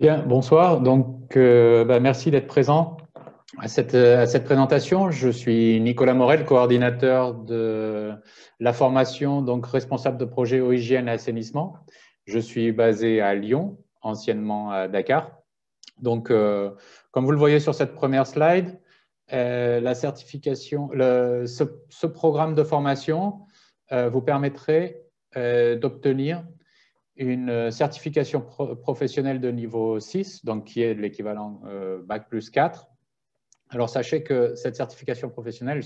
Bien, bonsoir. Donc, merci d'être présent à cette présentation. Je suis Nicolas Morel, coordinateur de la formation, donc responsable de projet eau, hygiène et assainissement. Je suis basé à Lyon, anciennement à Dakar. Donc, comme vous le voyez sur cette première slide, la certification, ce programme de formation vous permettrait d'obtenir une certification professionnelle de niveau 6, donc qui est l'équivalent Bac plus 4. Alors, sachez que cette certification professionnelle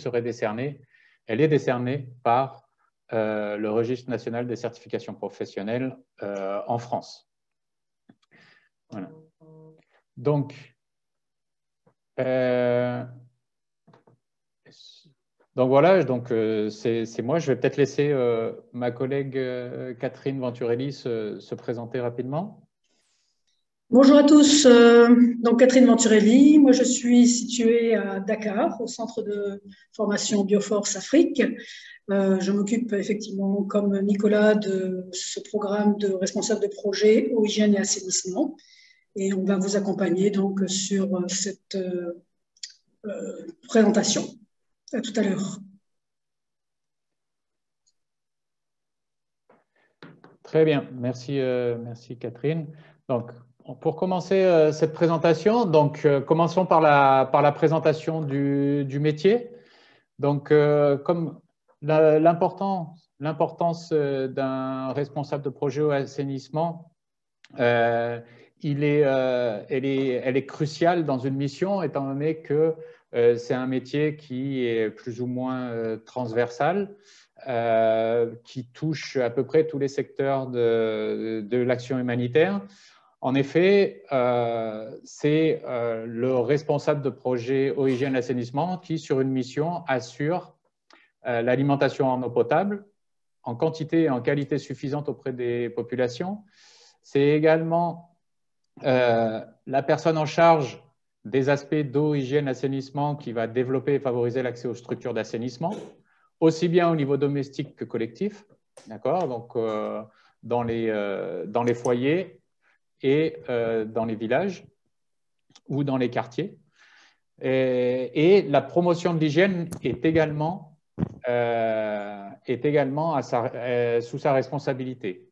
elle est décernée par le Registre national des certifications professionnelles en France. Voilà. Donc, euh, voilà, c'est moi. Je vais peut-être laisser ma collègue Catherine Venturelli se présenter rapidement. Bonjour à tous, donc Catherine Venturelli, moi je suis située à Dakar, au centre de formation Bioforce Afrique. Je m'occupe effectivement, comme Nicolas, de ce programme de responsable de projet eau, hygiène et assainissement. Et on va vous accompagner donc sur cette présentation. À tout à l'heure. Très bien, merci, merci Catherine. Donc, pour commencer cette présentation, commençons par la présentation du métier. Donc, comme l'importance d'un responsable de projet au assainissement, elle est cruciale dans une mission, étant donné que c'est un métier qui est plus ou moins transversal, qui touche à peu près tous les secteurs de l'action humanitaire. En effet, c'est le responsable de projet eau, hygiène, assainissement qui, sur une mission, assure l'alimentation en eau potable en quantité et en qualité suffisante auprès des populations. C'est également la personne en charge des aspects d'eau, hygiène, assainissement qui va développer et favoriser l'accès aux structures d'assainissement, aussi bien au niveau domestique que collectif, d'accord? Donc, dans les foyers et dans les villages ou dans les quartiers. Et la promotion de l'hygiène est également sous sa responsabilité.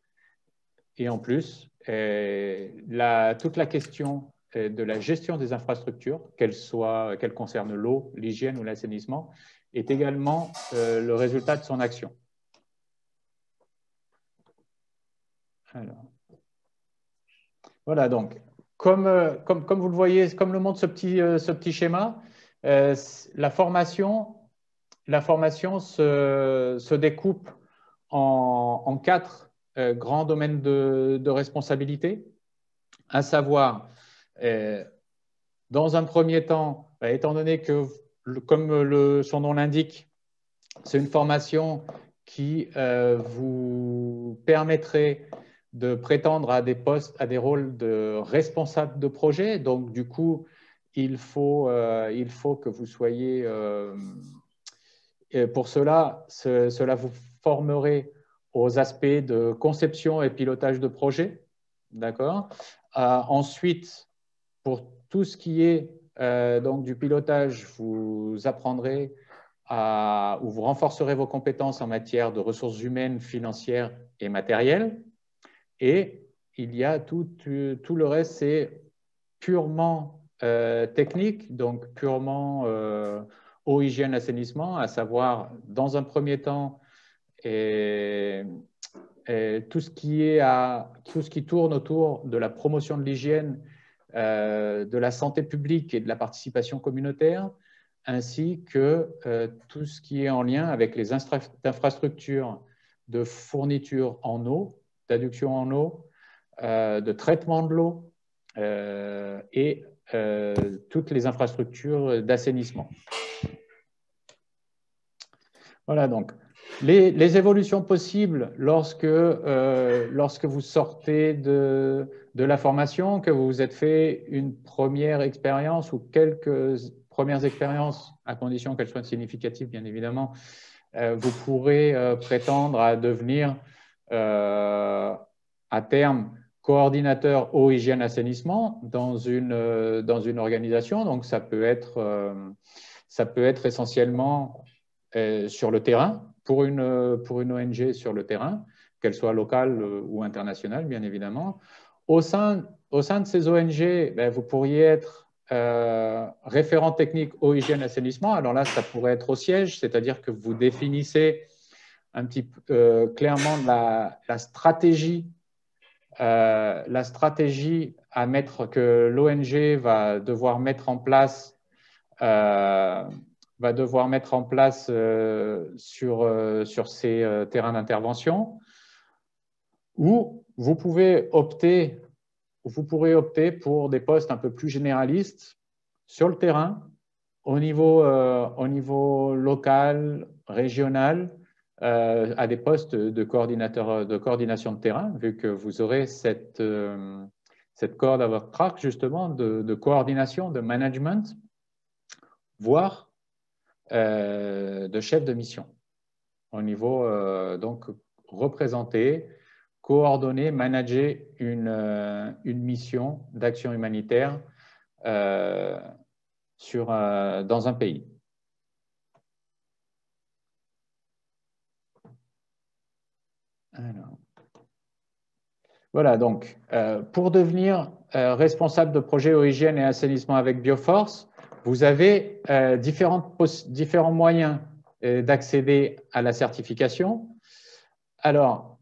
Et en plus, toute la question de la gestion des infrastructures, qu'elle concerne l'eau, l'hygiène ou l'assainissement, est également le résultat de son action. Alors, voilà, donc, comme vous le voyez, comme le montre ce petit schéma, la formation se découpe en quatre grands domaines de responsabilité, à savoir, dans un premier temps, étant donné que, comme son nom l'indique, c'est une formation qui vous permettrait de prétendre à des postes, à des rôles de responsable de projet. Donc, du coup, il faut que vous soyez... pour cela vous formerez aux aspects de conception et pilotage de projet. D'accord. Ensuite, pour tout ce qui est donc du pilotage, vous apprendrez ou vous renforcerez vos compétences en matière de ressources humaines, financières et matérielles. Et il y a tout le reste, c'est purement technique, donc purement eau, hygiène, assainissement, à savoir, dans un premier temps, tout ce qui tourne autour de la promotion de l'hygiène, de la santé publique et de la participation communautaire, ainsi que tout ce qui est en lien avec les infrastructures de fourniture en eau, d'adduction en eau, de traitement de l'eau et toutes les infrastructures d'assainissement. Voilà, donc les évolutions possibles lorsque vous sortez de la formation, que vous vous êtes fait une première expérience ou quelques premières expériences, à condition qu'elles soient significatives, bien évidemment, vous pourrez prétendre à devenir à terme coordinateur eau, hygiène, assainissement dans une organisation. Donc, ça peut être essentiellement sur le terrain, pour une ONG sur le terrain, qu'elle soit locale ou internationale, bien évidemment. Au sein de ces ONG, ben, vous pourriez être référent technique eau, hygiène, assainissement. Alors là, ça pourrait être au siège, c'est-à-dire que vous définissez un petit peu clairement la stratégie à mettre, que l'ONG va devoir mettre en place sur ces terrains d'intervention. Ou vous pourrez opter pour des postes un peu plus généralistes sur le terrain, au niveau local, régional, à des postes de coordination de terrain, vu que vous aurez cette corde à votre arc, justement, de coordination, de management, voire de chef de mission, au niveau, donc, représenter, coordonner, manager une mission d'action humanitaire dans un pays. Alors. Voilà, donc, pour devenir responsable de projet eau, hygiène et assainissement avec Bioforce, vous avez différents moyens d'accéder à la certification. Alors,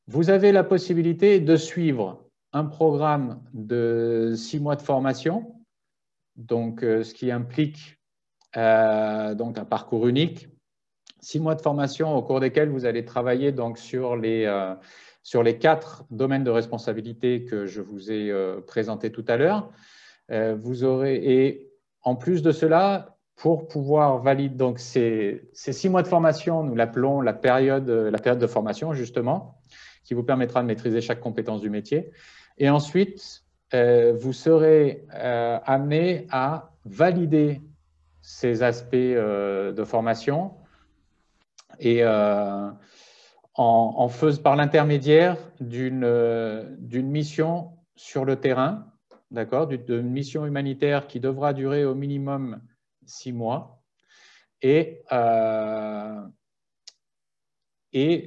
vous avez la possibilité de suivre un programme de 6 mois de formation, donc ce qui implique donc un parcours unique, 6 mois de formation au cours desquels vous allez travailler donc sur les 4 domaines de responsabilité que je vous ai présentés tout à l'heure. Vous aurez, et en plus de cela, pour pouvoir valider donc ces 6 mois de formation, nous l'appelons la période de formation, justement, qui vous permettra de maîtriser chaque compétence du métier. Et ensuite, vous serez amené à valider ces aspects de formation et par l'intermédiaire d'une mission sur le terrain, d'accord, d'une mission humanitaire qui devra durer au minimum 6 mois. Et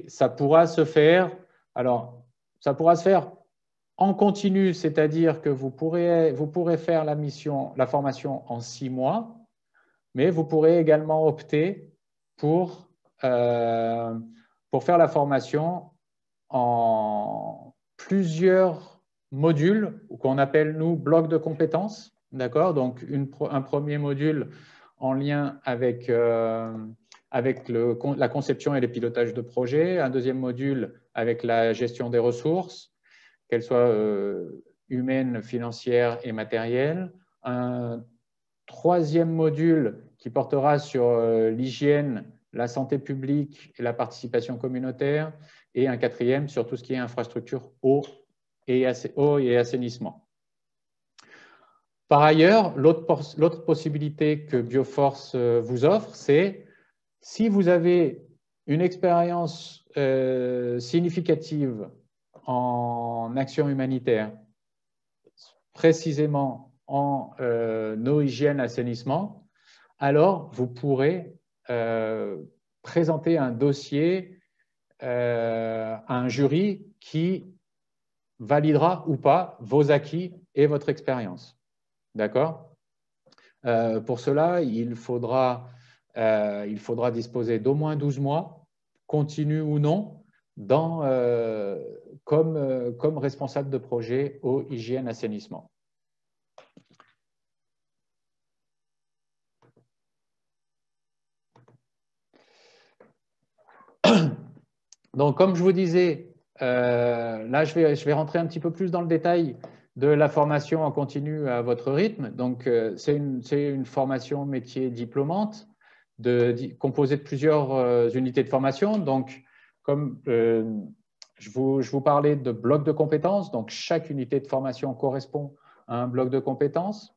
ça pourra se faire, alors, ça pourra se faire en continu, c'est-à-dire que vous pourrez faire la formation en 6 mois, mais vous pourrez également opter pour faire la formation en plusieurs modules qu'on appelle, nous, blocs de compétences. D'accord? Donc, un premier module en lien avec la conception et le pilotage de projet, un deuxième module avec la gestion des ressources, qu'elles soient humaines, financières et matérielles, un troisième module qui portera sur l'hygiène, la santé publique et la participation communautaire, et un quatrième sur tout ce qui est infrastructure eau et assainissement. Par ailleurs, l'autre possibilité que Bioforce vous offre, c'est si vous avez une expérience significative en action humanitaire, précisément en eau, hygiène, assainissement, alors vous pourrez présenter un dossier à un jury qui validera ou pas vos acquis et votre expérience. D'accord? Pour cela, il faudra disposer d'au moins 12 mois, continu ou non, comme responsable de projet eau, hygiène, assainissement. Donc, comme je vous disais, là, je vais rentrer un petit peu plus dans le détail de la formation en continu à votre rythme. Donc, c'est une formation métier diplômante composée de plusieurs unités de formation. Donc, comme je vous parlais de blocs de compétences, donc chaque unité de formation correspond à un bloc de compétences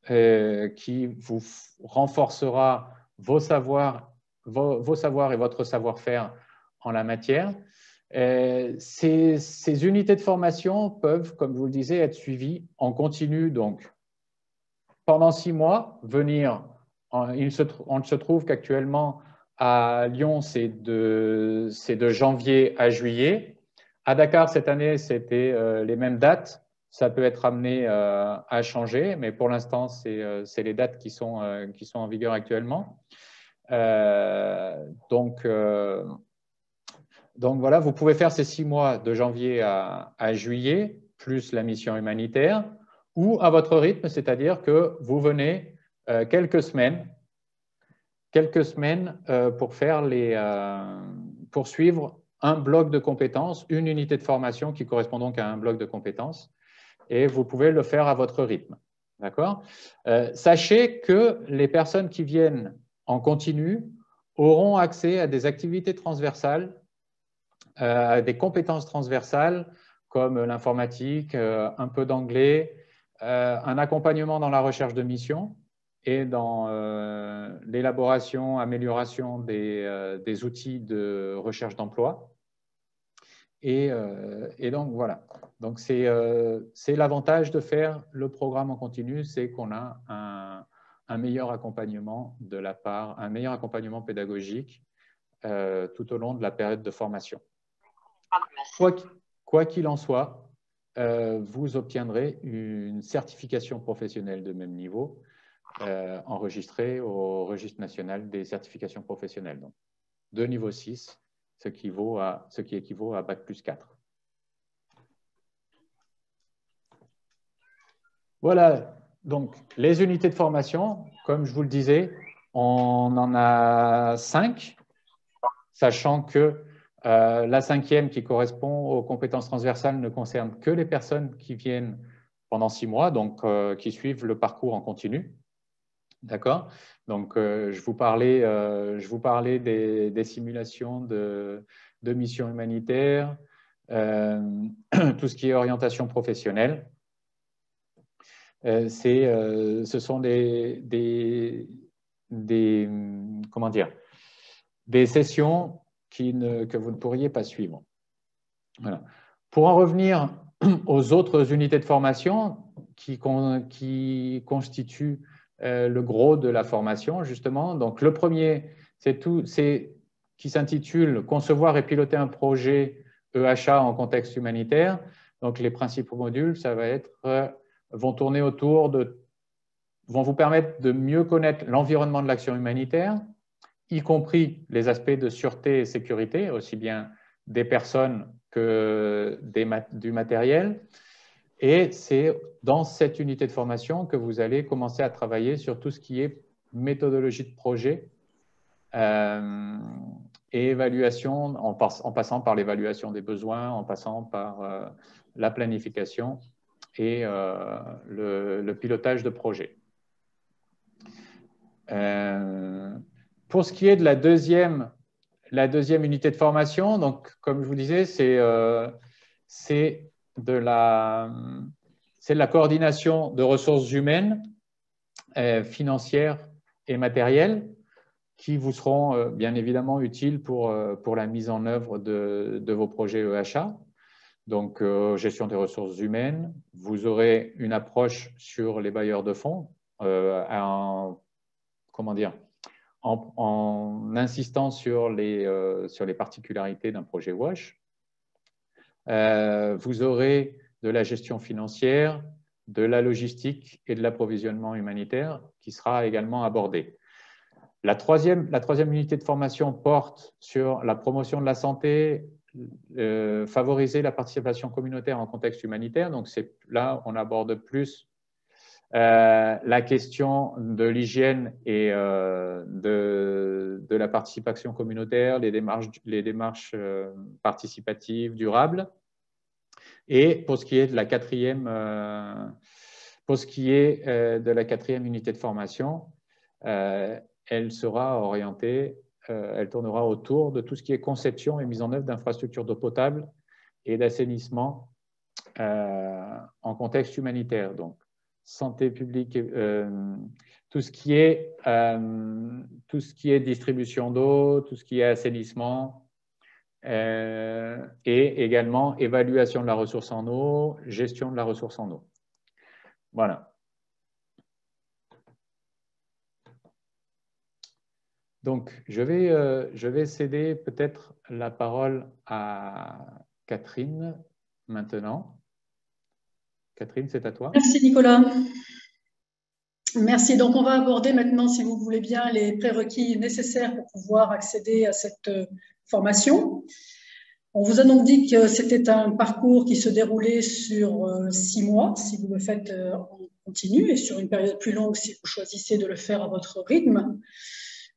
qui vous renforcera vos savoirs et votre savoir-faire en la matière. Ces unités de formation peuvent, comme je vous le disais, être suivies en continu. Donc, pendant 6 mois, venir, on se trouve qu'actuellement à Lyon, c'est de janvier à juillet. À Dakar, cette année, c'était les mêmes dates. Ça peut être amené à changer, mais pour l'instant, c'est les dates qui sont en vigueur actuellement. Donc voilà, vous pouvez faire ces 6 mois de janvier à juillet, plus la mission humanitaire, ou à votre rythme, c'est-à-dire que vous venez quelques semaines pour suivre un bloc de compétences, une unité de formation qui correspond donc à un bloc de compétences, et vous pouvez le faire à votre rythme. D'accord ? Sachez que les personnes qui viennent en continu auront accès à des activités transversales, des compétences transversales comme l'informatique, un peu d'anglais, un accompagnement dans la recherche de mission et dans l'élaboration, amélioration des outils de recherche d'emploi. Et donc, voilà. Donc, c'est l'avantage de faire le programme en continu, c'est qu'on a un meilleur accompagnement de la part, un meilleur accompagnement pédagogique tout au long de la période de formation. Quoi qu'il en soit, vous obtiendrez une certification professionnelle de même niveau enregistrée au registre national des certifications professionnelles. Donc, de niveau 6, ce qui équivaut à Bac plus 4. Voilà, donc les unités de formation, comme je vous le disais, on en a 5, sachant que la 5e, qui correspond aux compétences transversales, ne concerne que les personnes qui viennent pendant 6 mois, donc qui suivent le parcours en continu. D'accord ? Donc, je vous parlais des simulations de missions humanitaires, tout ce qui est orientation professionnelle. Ce sont comment dire, des sessions que vous ne pourriez pas suivre. Voilà. Pour en revenir aux autres unités de formation qui constituent le gros de la formation, justement. Donc, le premier, qui s'intitule « Concevoir et piloter un projet EHA en contexte humanitaire ». Donc, les principaux modules, ça va être, vont vous permettre de mieux connaître l'environnement de l'action humanitaire, y compris les aspects de sûreté et sécurité, aussi bien des personnes que du matériel. Et c'est dans cette unité de formation que vous allez commencer à travailler sur tout ce qui est méthodologie de projet et évaluation, en passant par l'évaluation des besoins, en passant par la planification et le pilotage de projet. Pour ce qui est de la deuxième unité de formation, donc, comme je vous disais, c'est de la coordination de ressources humaines, financières et matérielles qui vous seront bien évidemment utiles pour la mise en œuvre de vos projets EHA. Donc, gestion des ressources humaines, vous aurez une approche sur les bailleurs de fonds en insistant sur les particularités d'un projet WASH. Vous aurez de la gestion financière, de la logistique et de l'approvisionnement humanitaire qui sera également abordée. La troisième unité de formation porte sur la promotion de la santé, favoriser la participation communautaire en contexte humanitaire. Donc, là, on aborde plus la question de l'hygiène et de la participation communautaire, les démarches participatives durables. Et pour ce qui est de la quatrième unité de formation, elle sera orientée, elle tournera autour de tout ce qui est conception et mise en œuvre d'infrastructures d'eau potable et d'assainissement en contexte humanitaire. Donc, santé publique, tout ce qui est distribution d'eau, tout ce qui est assainissement, et également évaluation de la ressource en eau, gestion de la ressource en eau. Voilà. Donc, je vais céder peut-être la parole à Catherine maintenant. Catherine, c'est à toi. Merci Nicolas. Merci. Donc, on va aborder maintenant, si vous voulez bien, les prérequis nécessaires pour pouvoir accéder à cette formation. On vous a donc dit que c'était un parcours qui se déroulait sur 6 mois, si vous le faites en continu, et sur une période plus longue, si vous choisissez de le faire à votre rythme.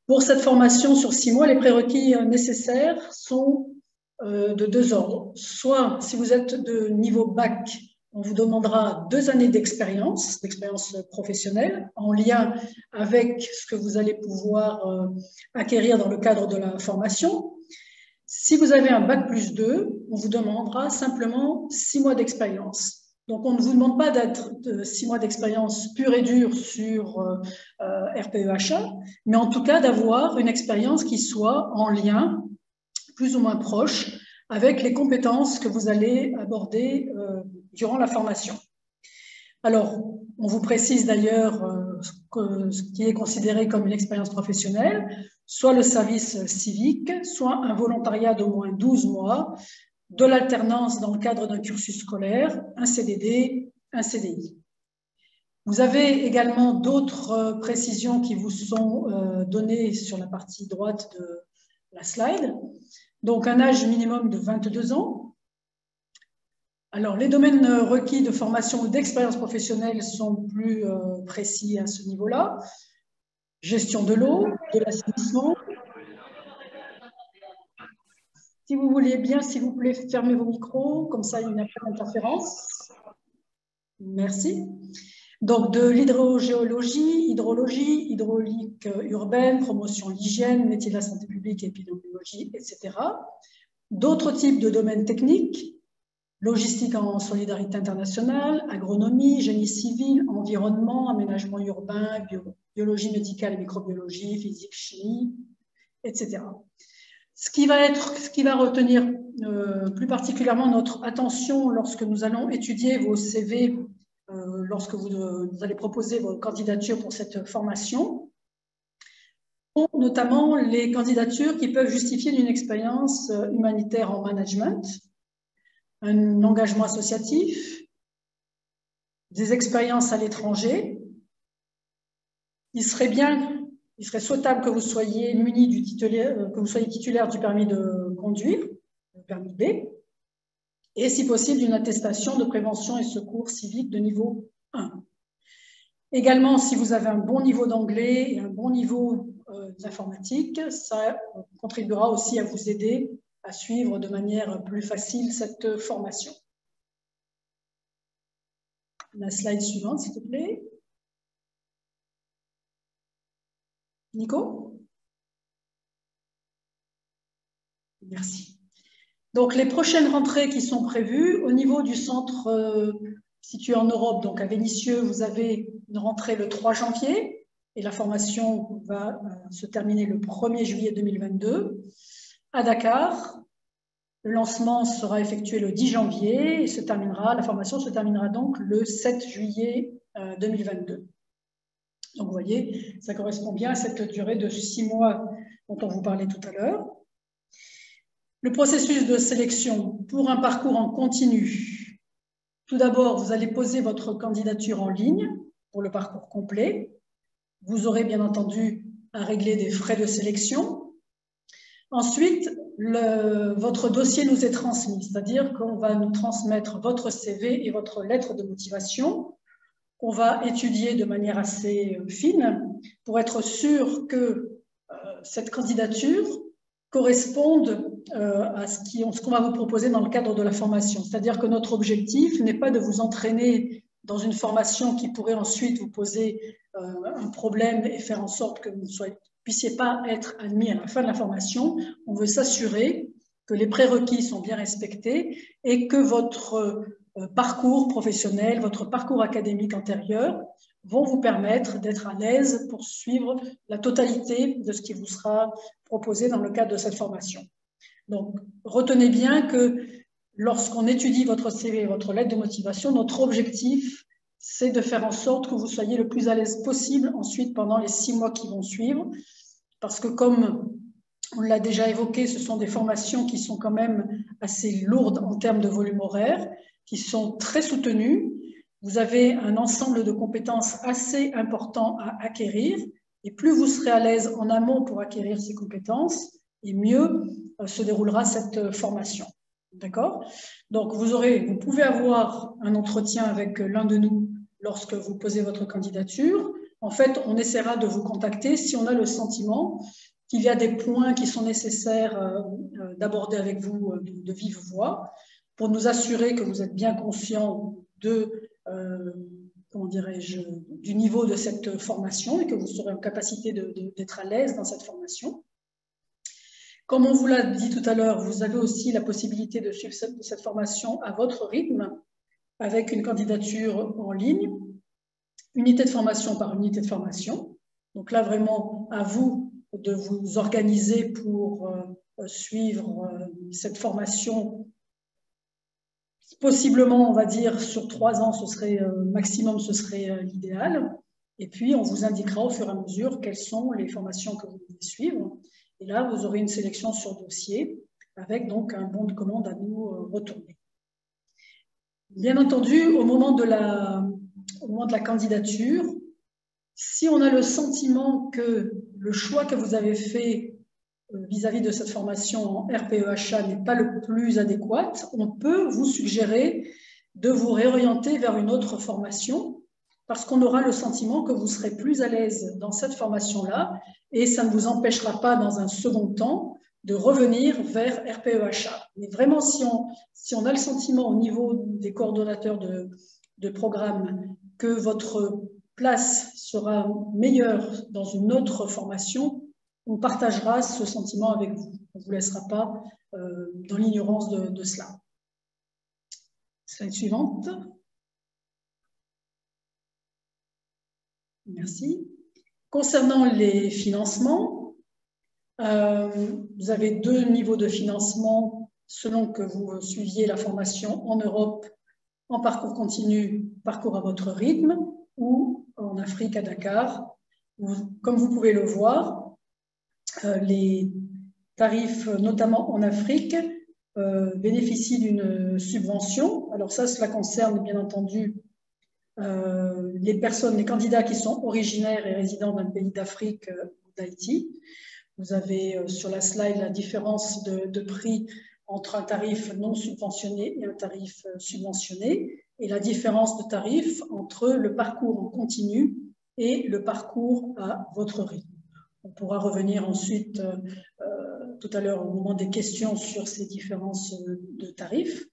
Pour cette formation sur 6 mois, les prérequis nécessaires sont de 2 ordres. Soit, si vous êtes de niveau bac, on vous demandera 2 années d'expérience professionnelle, en lien avec ce que vous allez pouvoir acquérir dans le cadre de la formation. Si vous avez un bac plus 2, on vous demandera simplement 6 mois d'expérience. Donc, on ne vous demande pas d'être de 6 mois d'expérience pure et dure sur RPEHA, mais en tout cas d'avoir une expérience qui soit en lien, plus ou moins proche, avec les compétences que vous allez aborder durant la formation. Alors, on vous précise d'ailleurs ce qui est considéré comme une expérience professionnelle, soit le service civique, soit un volontariat d'au moins 12 mois, de l'alternance dans le cadre d'un cursus scolaire, un CDD, un CDI. Vous avez également d'autres précisions qui vous sont données sur la partie droite de la slide. Donc, un âge minimum de 22 ans. Alors, les domaines requis de formation ou d'expérience professionnelle sont plus précis à ce niveau-là. Gestion de l'eau, de l'assainissement. Si vous voulez bien, s'il vous plaît, fermez vos micros, comme ça il n'y a pas d'interférence. Merci. Donc, de l'hydrogéologie, hydrologie, hydraulique urbaine, promotion de l'hygiène, métier de la santé publique, épidémiologie, etc. D'autres types de domaines techniques, logistique en solidarité internationale, agronomie, génie civil, environnement, aménagement urbain, biologie médicale et microbiologie, physique, chimie, etc. Ce qui va retenir plus particulièrement notre attention lorsque nous allons étudier vos CV, lorsque vous allez proposer vos candidatures pour cette formation, sont notamment les candidatures qui peuvent justifier d'une expérience humanitaire en management, un engagement associatif, des expériences à l'étranger. Il serait souhaitable que vous soyez muni que vous soyez titulaire du permis de conduire, le permis B, et si possible d'une attestation de prévention et secours civique de niveau 1. Également, si vous avez un bon niveau d'anglais et un bon niveau d'informatique, ça contribuera aussi à vous aider à suivre de manière plus facile cette formation. La slide suivante, s'il te plaît. Nico? Merci. Donc, les prochaines rentrées qui sont prévues, au niveau du centre situé en Europe, donc à Vénissieux, vous avez une rentrée le 3 janvier et la formation va se terminer le 1er juillet 2022. À Dakar, le lancement sera effectué le 10 janvier et la formation se terminera donc le 7 juillet 2022. Donc, vous voyez, ça correspond bien à cette durée de 6 mois dont on vous parlait tout à l'heure. Le processus de sélection pour un parcours en continu. Tout d'abord, vous allez poser votre candidature en ligne pour le parcours complet. Vous aurez bien entendu à régler des frais de sélection. Ensuite, votre dossier nous est transmis, c'est-à-dire qu'on va nous transmettre votre CV et votre lettre de motivation qu'on va étudier de manière assez fine pour être sûr que cette candidature corresponde à ce qu'on va vous proposer dans le cadre de la formation. C'est-à-dire que notre objectif n'est pas de vous entraîner dans une formation qui pourrait ensuite vous poser un problème et faire en sorte que vous ne puissiez pas être admis à la fin de la formation. On veut s'assurer que les prérequis sont bien respectés et que votre parcours professionnel, votre parcours académique antérieur vont vous permettre d'être à l'aise pour suivre la totalité de ce qui vous sera proposé dans le cadre de cette formation. Donc, retenez bien que lorsqu'on étudie votre CV et votre lettre de motivation, notre objectif, c'est de faire en sorte que vous soyez le plus à l'aise possible ensuite pendant les 6 mois qui vont suivre. Parce que comme on l'a déjà évoqué, ce sont des formations qui sont quand même assez lourdes en termes de volume horaire, qui sont très soutenues. Vous avez un ensemble de compétences assez important à acquérir. Et plus vous serez à l'aise en amont pour acquérir ces compétences, et mieux se déroulera cette formation. D'accord? Donc, vous pouvez avoir un entretien avec l'un de nous lorsque vous posez votre candidature. En fait, on essaiera de vous contacter si on a le sentiment qu'il y a des points qui sont nécessaires d'aborder avec vous de vive voix pour nous assurer que vous êtes bien conscient comment dirais-je, du niveau de cette formation et que vous serez en capacité d'être à l'aise dans cette formation. Comme on vous l'a dit tout à l'heure, vous avez aussi la possibilité de suivre cette formation à votre rythme avec une candidature en ligne, unité de formation par unité de formation. Donc là, vraiment, à vous de vous organiser pour suivre cette formation. Possiblement, on va dire, sur 3 ans, ce serait maximum, ce serait l'idéal. Et puis, on vous indiquera au fur et à mesure quelles sont les formations que vous devez suivre. Et là, vous aurez une sélection sur dossier avec donc un bon de commande à nous retourner. Bien entendu, au moment de la candidature, si on a le sentiment que le choix que vous avez fait vis-à-vis de cette formation en RPEHA n'est pas le plus adéquat, on peut vous suggérer de vous réorienter vers une autre formation parce qu'on aura le sentiment que vous serez plus à l'aise dans cette formation-là et ça ne vous empêchera pas dans un second temps de revenir vers RPEHA. Mais vraiment, si on a le sentiment au niveau des coordonnateurs de programme que votre place sera meilleure dans une autre formation, on partagera ce sentiment avec vous. On ne vous laissera pas dans l'ignorance de cela. Slide suivante. Merci. Concernant les financements, vous avez 2 niveaux de financement selon que vous suiviez la formation en Europe, en parcours continu, parcours à votre rythme, ou en Afrique à Dakar. Comme vous pouvez le voir, les tarifs, notamment en Afrique, bénéficient d'une subvention. Alors ça, cela concerne bien entendu les candidats qui sont originaires et résidents d'un pays d'Afrique ou d'Haïti. Vous avez sur la slide la différence de prix entre un tarif non subventionné et un tarif subventionné, et la différence de tarif entre le parcours en continu et le parcours à votre rythme. On pourra revenir ensuite tout à l'heure au moment des questions sur ces différences de tarifs.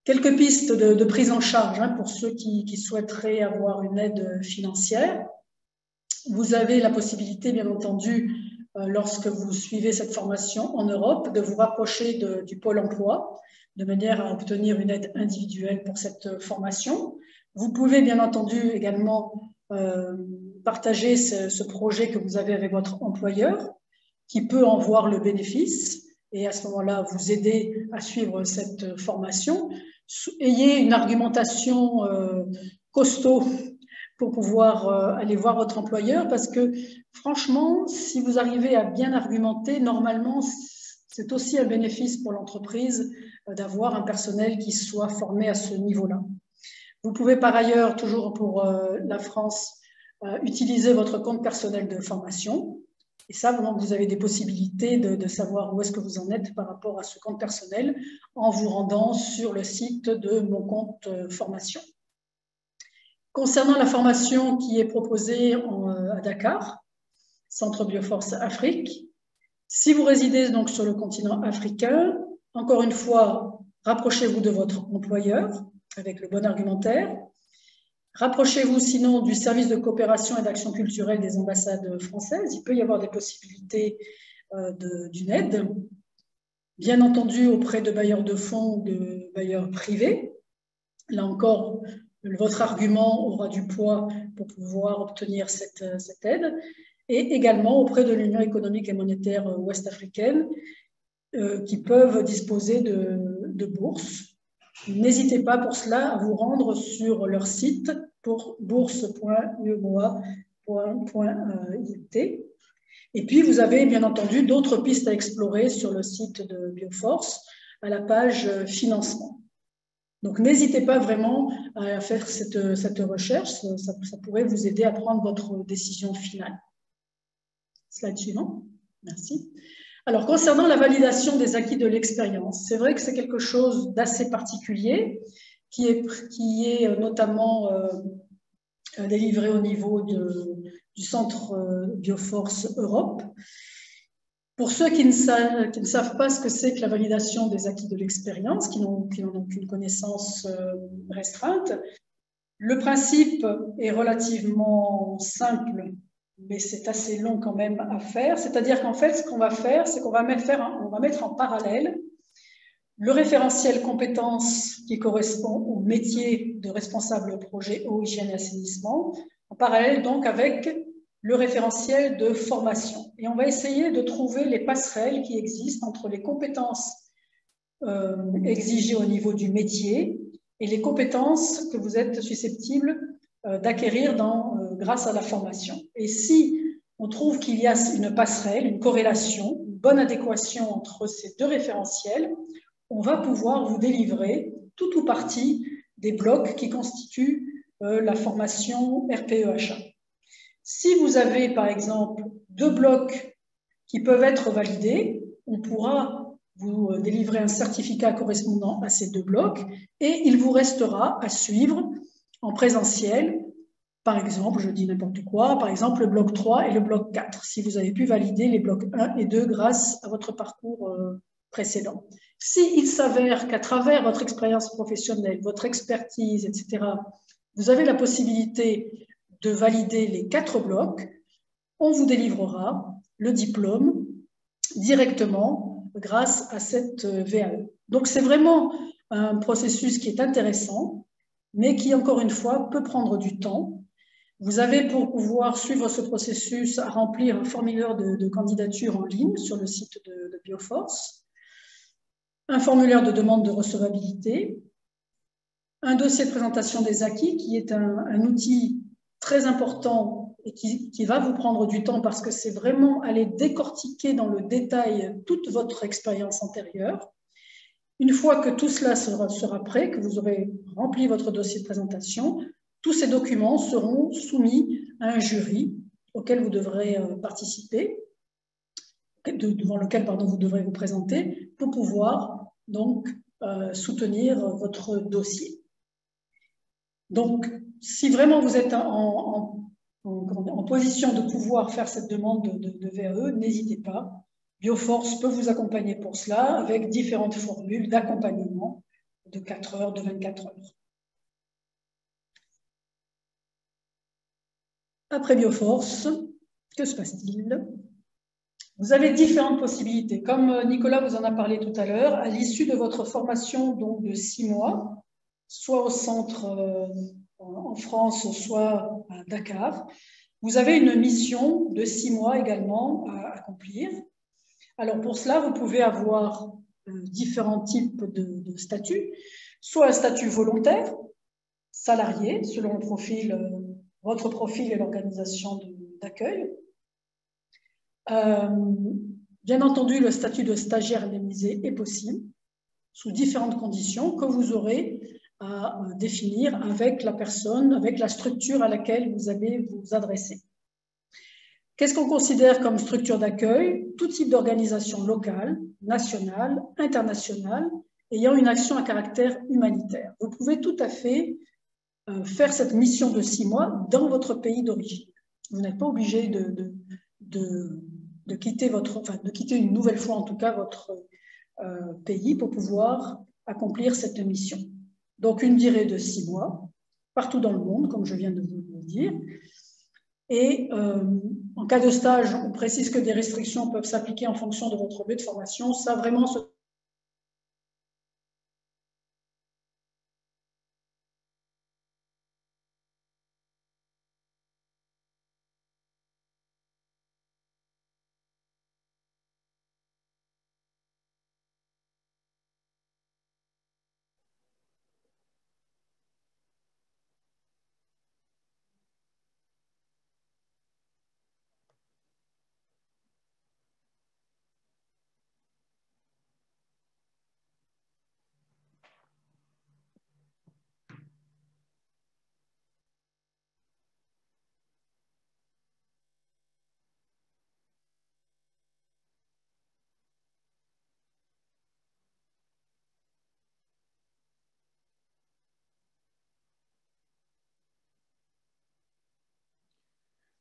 Quelques pistes de prise en charge pour ceux qui souhaiteraient avoir une aide financière. Vous avez la possibilité, bien entendu, lorsque vous suivez cette formation en Europe, de vous rapprocher du Pôle emploi, de manière à obtenir une aide individuelle pour cette formation. Vous pouvez, bien entendu, également partager ce projet que vous avez avec votre employeur, qui peut en voir le bénéfice, et à ce moment-là, vous aider à suivre cette formation. Ayez une argumentation costaud pour pouvoir aller voir votre employeur, parce que franchement, si vous arrivez à bien argumenter, normalement, c'est aussi un bénéfice pour l'entreprise d'avoir un personnel qui soit formé à ce niveau-là. Vous pouvez par ailleurs, toujours pour la France, utiliser votre compte personnel de formation. Et ça, vraiment, vous avez des possibilités de savoir où est-ce que vous en êtes par rapport à ce compte personnel en vous rendant sur le site de mon compte formation. Concernant la formation qui est proposée à Dakar, Centre Bioforce Afrique, si vous résidez donc sur le continent africain, encore une fois, rapprochez-vous de votre employeur avec le bon argumentaire. Rapprochez-vous sinon du service de coopération et d'action culturelle des ambassades françaises. Il peut y avoir des possibilités d'une aide. Bien entendu, auprès de bailleurs de fonds, de bailleurs privés. Là encore, votre argument aura du poids pour pouvoir obtenir cette aide. et également auprès de l'Union économique et monétaire ouest-africaine qui peuvent disposer de bourses. N'hésitez pas pour cela à vous rendre sur leur site pour bourse.uemoa.it. Et puis, vous avez bien entendu d'autres pistes à explorer sur le site de Bioforce à la page financement. Donc, n'hésitez pas vraiment à faire cette recherche, ça pourrait vous aider à prendre votre décision finale. Slide suivant. Merci. Alors, concernant la validation des acquis de l'expérience, c'est vrai que c'est quelque chose d'assez particulier qui est notamment délivré au niveau du Centre Bioforce Europe. Pour ceux qui ne savent pas ce que c'est que la validation des acquis de l'expérience, qui n'en ont qu'une connaissance restreinte, le principe est relativement simple, mais c'est assez long quand même à faire. C'est-à-dire qu'en fait, ce qu'on va faire, c'est qu'on va mettre en parallèle le référentiel compétences qui correspond au métier de responsable projet eau, hygiène et assainissement, en parallèle donc avec le référentiel de formation. Et on va essayer de trouver les passerelles qui existent entre les compétences exigées au niveau du métier et les compétences que vous êtes susceptibles d'acquérir grâce à la formation. Et si on trouve qu'il y a une passerelle, une corrélation, une bonne adéquation entre ces deux référentiels, on va pouvoir vous délivrer tout ou partie des blocs qui constituent la formation RPEHA. Si vous avez, par exemple, 2 blocs qui peuvent être validés, on pourra vous délivrer un certificat correspondant à ces 2 blocs et il vous restera à suivre en présentiel, par exemple, je dis n'importe quoi, par exemple le bloc 3 et le bloc 4, si vous avez pu valider les blocs 1 et 2 grâce à votre parcours précédent. S'il s'avère qu'à travers votre expérience professionnelle, votre expertise, etc., vous avez la possibilité de valider les 4 blocs, on vous délivrera le diplôme directement grâce à cette VAE. Donc, c'est vraiment un processus qui est intéressant, mais qui, encore une fois, peut prendre du temps. Vous avez, pour pouvoir suivre ce processus, à remplir un formulaire de candidature en ligne sur le site de Bioforce, un formulaire de demande de recevabilité, un dossier de présentation des acquis, qui est un outil très important et qui va vous prendre du temps parce que c'est vraiment aller décortiquer dans le détail toute votre expérience antérieure. Une fois que tout cela sera prêt, que vous aurez rempli votre dossier de présentation, tous ces documents seront soumis à un jury auquel vous devrez participer, devant lequel vous devrez vous présenter pour pouvoir donc soutenir votre dossier. Donc, si vraiment vous êtes en position de pouvoir faire cette demande de VAE, n'hésitez pas. Bioforce peut vous accompagner pour cela avec différentes formules d'accompagnement de 4 heures, de 24 heures. Après Bioforce, que se passe-t-il? Vous avez différentes possibilités. Comme Nicolas vous en a parlé tout à l'heure, à l'issue de votre formation donc de 6 mois, soit au centre en France, soit à Dakar, vous avez une mission de 6 mois également à accomplir. Alors pour cela, vous pouvez avoir différents types de statuts, soit un statut volontaire, salarié, selon le profil, votre profil et l'organisation d'accueil. Bien entendu, le statut de stagiaire indemnisé est possible, sous différentes conditions que vous aurez à définir avec la personne, avec la structure à laquelle vous allez vous adresser. Qu'est-ce qu'on considère comme structure d'accueil? Tout type d'organisation locale, nationale, internationale, ayant une action à caractère humanitaire. Vous pouvez tout à fait faire cette mission de 6 mois dans votre pays d'origine. Vous n'êtes pas obligé de quitter une nouvelle fois en tout cas votre pays pour pouvoir accomplir cette mission. Donc une durée de 6 mois, partout dans le monde, comme je viens de vous le dire. Et en cas de stage, on précise que des restrictions peuvent s'appliquer en fonction de votre lieu de formation. Ça, vraiment,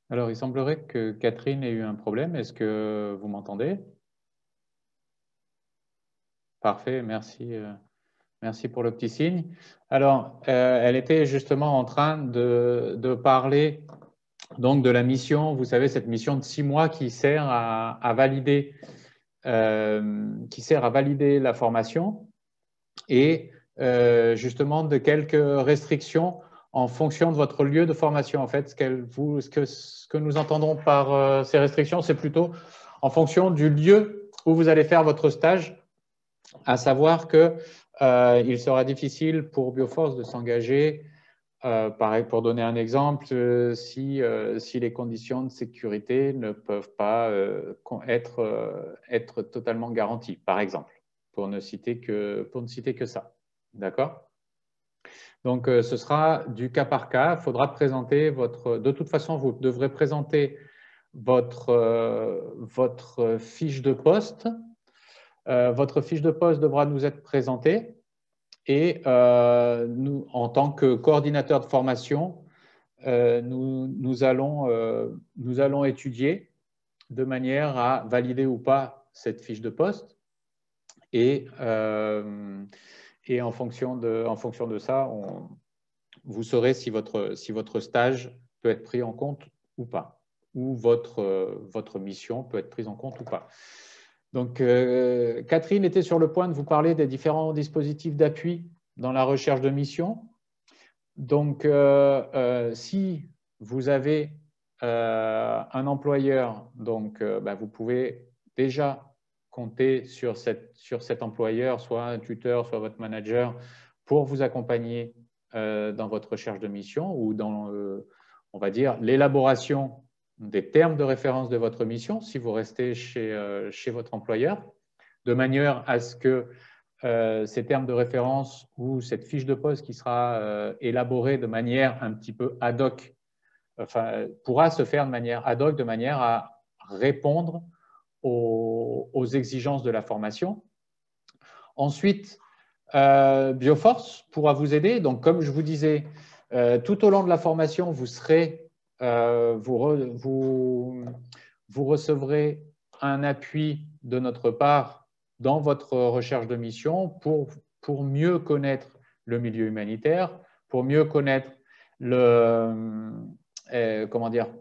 Alors, il semblerait que Catherine ait eu un problème. Est-ce que vous m'entendez? Parfait, merci. Merci pour le petit signe. Alors, elle était justement en train de parler donc de la mission, vous savez, cette mission de 6 mois qui sert à valider, la formation et justement de quelques restrictions en fonction de votre lieu de formation. En fait, ce que nous entendons par ces restrictions, c'est plutôt en fonction du lieu où vous allez faire votre stage, à savoir que il sera difficile pour Bioforce de s'engager, pareil, pour donner un exemple, si les conditions de sécurité ne peuvent pas être totalement garanties, par exemple, pour ne citer que ça. D'accord? Donc, ce sera du cas par cas. Il faudra présenter de toute façon, vous devrez présenter votre fiche de poste. Votre fiche de poste devra nous être présentée et nous, en tant que coordinateur de formation, nous allons étudier de manière à valider ou pas cette fiche de poste et en fonction de ça, vous saurez si votre stage peut être pris en compte ou pas, ou votre mission peut être prise en compte ou pas. Donc, Catherine était sur le point de vous parler des différents dispositifs d'appui dans la recherche de mission. Donc, si vous avez un employeur, donc, vous pouvez déjà compter sur cet employeur, soit un tuteur, soit votre manager, pour vous accompagner dans votre recherche de mission ou dans, on va dire, l'élaboration des termes de référence de votre mission, si vous restez chez votre employeur, de manière à ce que ces termes de référence ou cette fiche de poste qui sera élaborée de manière un petit peu ad hoc, pourra se faire de manière ad hoc, de manière à répondre aux exigences de la formation. Ensuite, Bioforce pourra vous aider. Donc, comme je vous disais, tout au long de la formation, vous recevrez un appui de notre part dans votre recherche de mission pour mieux connaître le milieu humanitaire, pour mieux connaître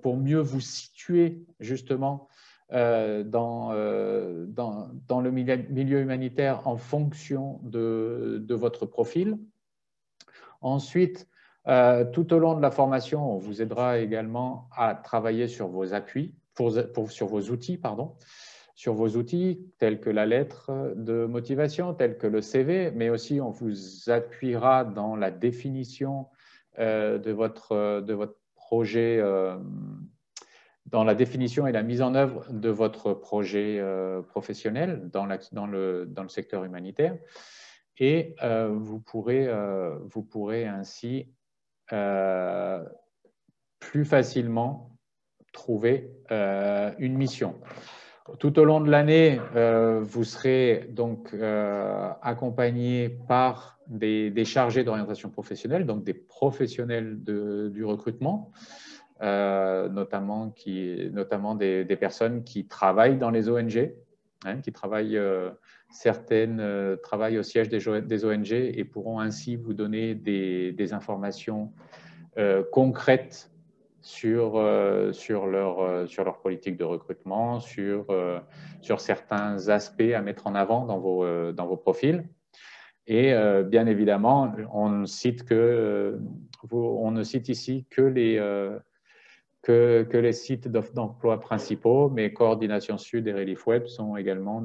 pour mieux vous situer justement dans le milieu humanitaire en fonction de votre profil. Ensuite, tout au long de la formation, on vous aidera également à travailler sur vos appuis, sur vos outils, tels que la lettre de motivation, tels que le CV, mais aussi on vous appuiera dans la définition de votre projet, dans la définition et la mise en œuvre de votre projet professionnel dans le secteur humanitaire. Et vous pourrez ainsi plus facilement trouver une mission. Tout au long de l'année, vous serez donc accompagné par des chargés d'orientation professionnelle, donc des professionnels du recrutement, notamment des personnes qui travaillent dans les ONG, qui travaillent, certaines travaillent au siège des ONG et pourront ainsi vous donner des informations concrètes sur leur politique de recrutement, sur certains aspects à mettre en avant dans vos profils. Et bien évidemment, on ne cite ici que les sites d'emploi principaux, mais Coordination Sud et Relief Web sont également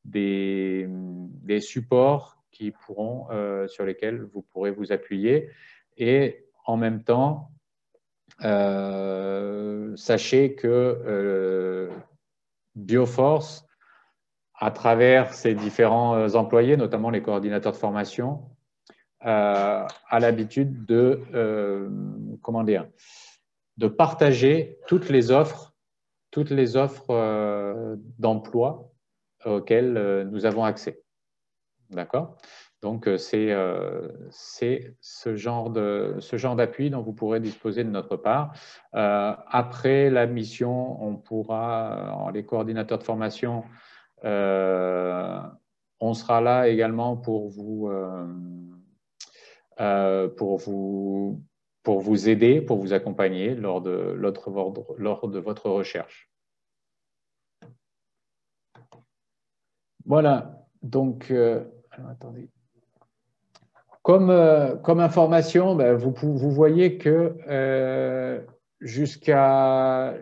des supports sur lesquels vous pourrez vous appuyer. Et en même temps, sachez que Bioforce, à travers ses différents employés, notamment les coordinateurs de formation, a l'habitude de partager toutes les offres d'emploi auxquelles nous avons accès. D'accord ? Donc, c'est ce genre d'appui dont vous pourrez disposer de notre part. Après la mission, on pourra, les coordinateurs de formation, on sera là également pour vous aider, pour vous accompagner lors de votre recherche. Voilà, donc, alors, attendez. Comme information, ben, vous voyez que jusqu'à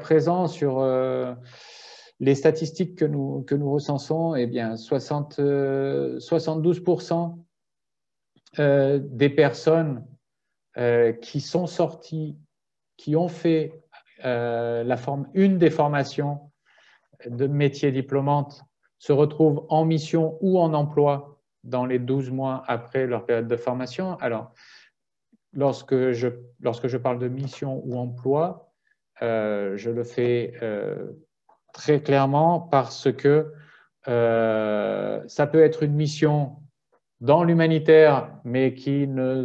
présent, sur les statistiques que nous recensons, eh bien, 72% des personnes qui sont sorties, qui ont fait une des formations de métier diplômante, se retrouvent en mission ou en emploi dans les 12 mois après leur période de formation. Alors, lorsque je parle de mission ou emploi, je le fais très clairement parce que ça peut être une mission dans l'humanitaire, mais qui ne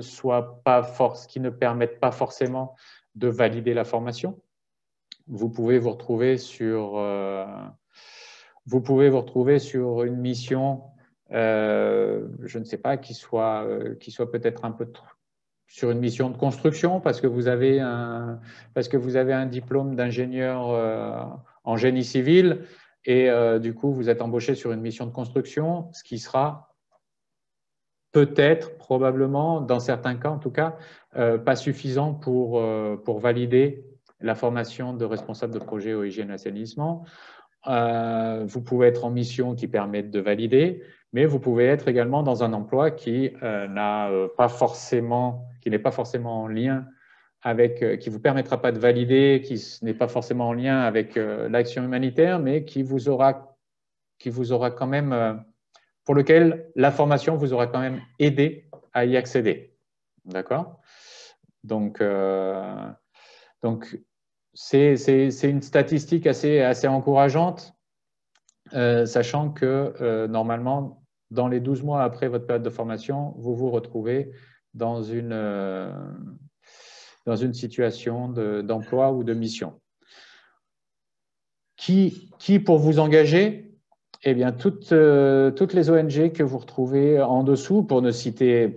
permette pas forcément de valider la formation. Vous pouvez vous retrouver sur une mission, je ne sais pas, qui soit peut-être un peu sur une mission de construction parce que vous avez un diplôme d'ingénieur en génie civil et du coup vous êtes embauché sur une mission de construction, ce qui sera peut-être, probablement, dans certains cas en tout cas, pas suffisant pour valider la formation de responsable de projet eau, hygiène et assainissement. Vous pouvez être en mission qui permette de valider, mais vous pouvez être également dans un emploi qui n'est pas forcément en lien avec, qui ne vous permettra pas de valider, qui n'est pas forcément en lien avec l'action humanitaire, mais qui vous aura quand même, pour lequel la formation vous aura quand même aidé à y accéder. D'accord ? Donc, c'est une statistique assez encourageante, sachant que normalement, dans les 12 mois après votre période de formation, vous vous retrouvez dans une situation d'emploi ou de mission. Qui pour vous engager ? Eh bien, toutes les ONG que vous retrouvez en dessous, pour ne citer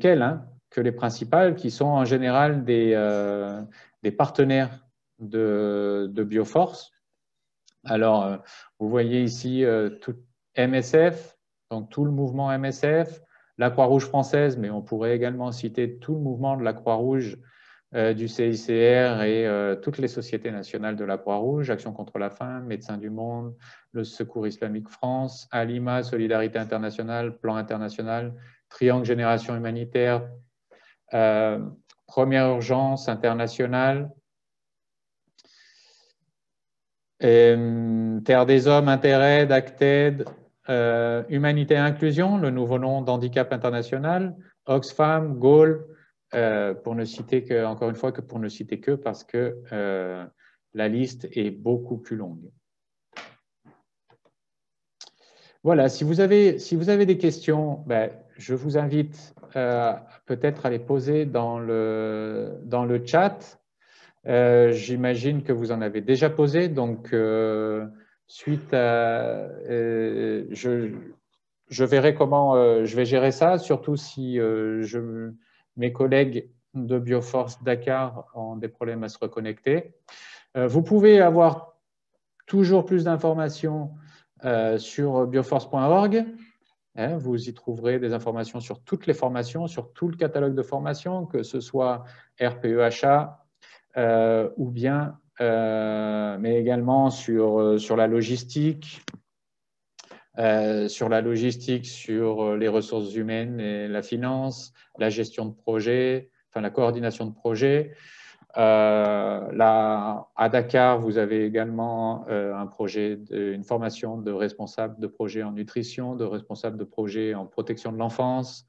qu'elles, hein, que les principales, qui sont en général des partenaires de Bioforce. Alors, vous voyez ici tout MSF, donc tout le mouvement MSF, la Croix-Rouge française, mais on pourrait également citer tout le mouvement de la Croix-Rouge, du CICR et toutes les sociétés nationales de la Croix-Rouge, Action contre la faim, Médecins du Monde, le Secours islamique France, Alima, Solidarité internationale, Plan international, Triangle Génération humanitaire, Première urgence internationale, Terre des Hommes, Interaide, Acted, Humanité et Inclusion, le nouveau nom d'Handicap International, Oxfam, Gaulle, pour ne citer que, encore une fois, pour ne citer que parce que la liste est beaucoup plus longue. Voilà, si vous avez des questions, ben, je vous invite peut-être à les poser dans le chat. J'imagine que vous en avez déjà posé, donc suite à… je verrai comment je vais gérer ça, surtout si mes collègues de Bioforce Dakar ont des problèmes à se reconnecter. Vous pouvez avoir toujours plus d'informations sur bioforce.org. Vous y trouverez des informations sur toutes les formations, sur tout le catalogue de formations, que ce soit RPEHA ou bien, mais également sur la logistique, sur les ressources humaines et la finance, la gestion de projet, enfin la coordination de projet. À Dakar, vous avez également une formation de responsable de projet en nutrition, de responsable de projet en protection de l'enfance.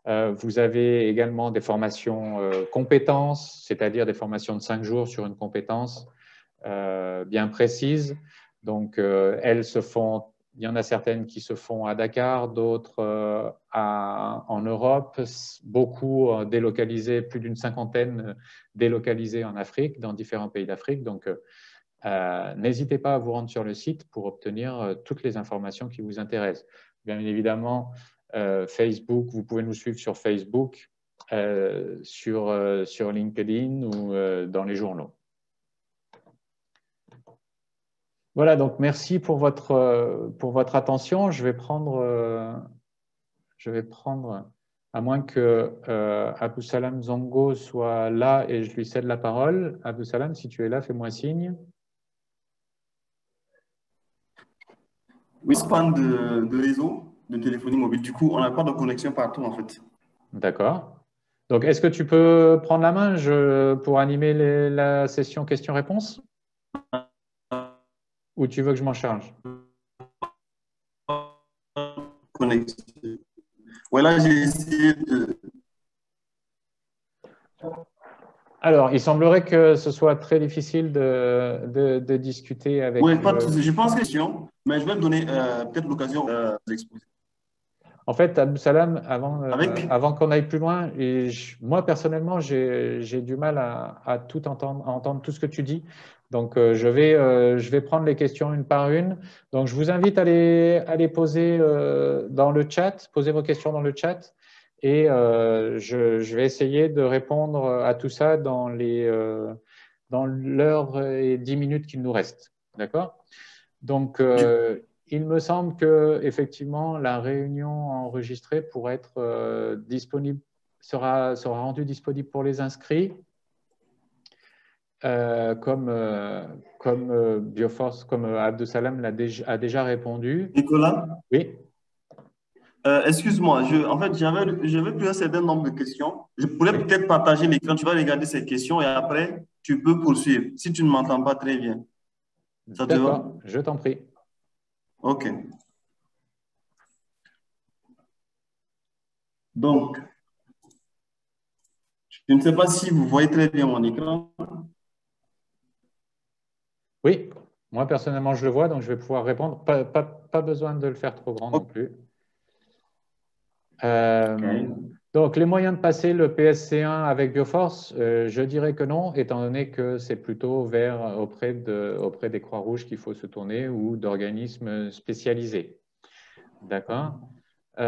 Vous avez également des formations compétences, c'est-à-dire des formations de 5 jours sur une compétence bien précise. Donc, elles se font il y en a certaines qui se font à Dakar, d'autres en Europe, beaucoup délocalisées, plus d'une cinquantaine délocalisées en Afrique, dans différents pays d'Afrique. Donc, n'hésitez pas à vous rendre sur le site pour obtenir toutes les informations qui vous intéressent. Bien évidemment, Facebook, vous pouvez nous suivre sur Facebook, sur LinkedIn ou dans les journaux. Voilà, donc merci pour votre attention. Je vais prendre, à moins que Abou Salam Zongo soit là et je lui cède la parole. Abou Salam, si tu es là, fais-moi signe. Oui, c'est pas de réseau de téléphonie mobile. Du coup, on n'a pas de connexion partout, en fait. D'accord. Donc, est-ce que tu peux prendre la main pour animer la session questions-réponses? Ou tu veux que je m'en charge? Connexion. Voilà, j'ai essayé de... Alors, il semblerait que ce soit très difficile de discuter avec… Oui, pas de souci. Je pense question, mais je vais donner peut-être l'occasion d'exposer. En fait, Abou Salam, Avec? avant qu'on aille plus loin, moi personnellement, j'ai du mal à tout entendre, à entendre tout ce que tu dis. Donc, je vais prendre les questions une par une. Donc, je vous invite à les poser dans le chat, poser vos questions dans le chat. Et je vais essayer de répondre à tout ça dans l'heure et 10 minutes qu'il nous reste. D'accord? Donc, il me semble que effectivement la réunion enregistrée pourrait être disponible, sera rendue disponible pour les inscrits, comme Bioforce, comme Abdou Salam a déjà répondu. Nicolas? Oui. Excuse-moi, en fait, j'avais pris un certain nombre de questions. Je pourrais peut-être partager l'écran. Tu vas regarder ces questions et après, tu peux poursuivre si tu ne m'entends pas très bien. Ça te va? D'accord, je t'en prie. OK. Donc, je ne sais pas si vous voyez très bien mon écran. Oui, moi personnellement, je le vois, donc je vais pouvoir répondre. Pas besoin de le faire trop grand non plus. Donc, les moyens de passer le PSC1 avec Bioforce, je dirais que non, étant donné que c'est plutôt auprès des Croix-Rouges qu'il faut se tourner ou d'organismes spécialisés. D'accord. Il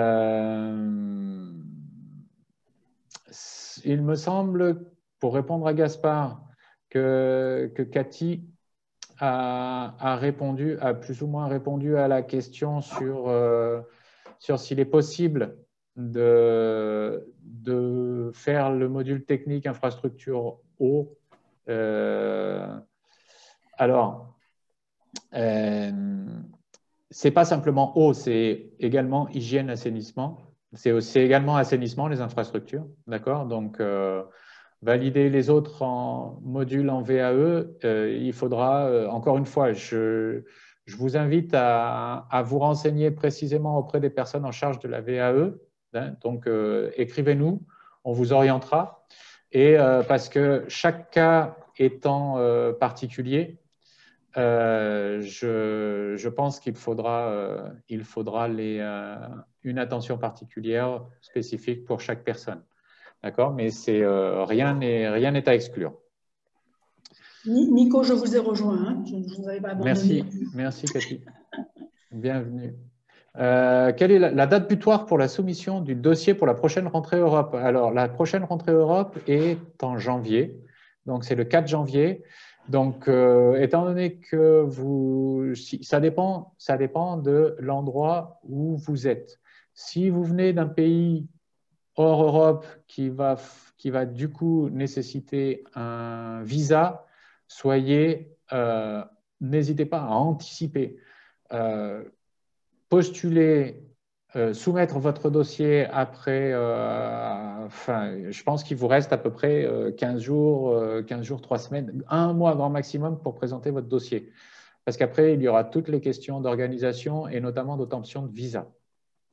me semble, pour répondre à Gaspard, que Cathy a plus ou moins répondu à la question sur s'il est possible de faire le module technique infrastructure eau. Alors, c'est pas simplement eau, c'est également hygiène, assainissement. C'est également assainissement, les infrastructures. D'accord? Donc, valider les autres modules en VAE, il faudra, encore une fois, je vous invite à vous renseigner précisément auprès des personnes en charge de la VAE. Hein, donc, écrivez-nous, on vous orientera. Et parce que chaque cas étant particulier, je pense qu'il faudra une attention particulière spécifique pour chaque personne. D'accord? Mais rien n'est à exclure. Nico, je vous ai rejoint. Hein. Je ne vous avais pas abandonné. Merci Cathy. Bienvenue. Quelle est la date butoir pour la soumission du dossier pour la prochaine rentrée Europe? Alors, la prochaine rentrée Europe est en janvier. Donc, c'est le 4 janvier. Donc, étant donné que ça dépend de l'endroit où vous êtes. Si vous venez d'un pays hors Europe qui va du coup nécessiter un visa, n'hésitez pas à anticiper. Postuler, soumettre votre dossier après, je pense qu'il vous reste à peu près 15 jours, 3 semaines, un mois grand maximum pour présenter votre dossier. Parce qu'après, il y aura toutes les questions d'organisation et notamment d'obtention de visa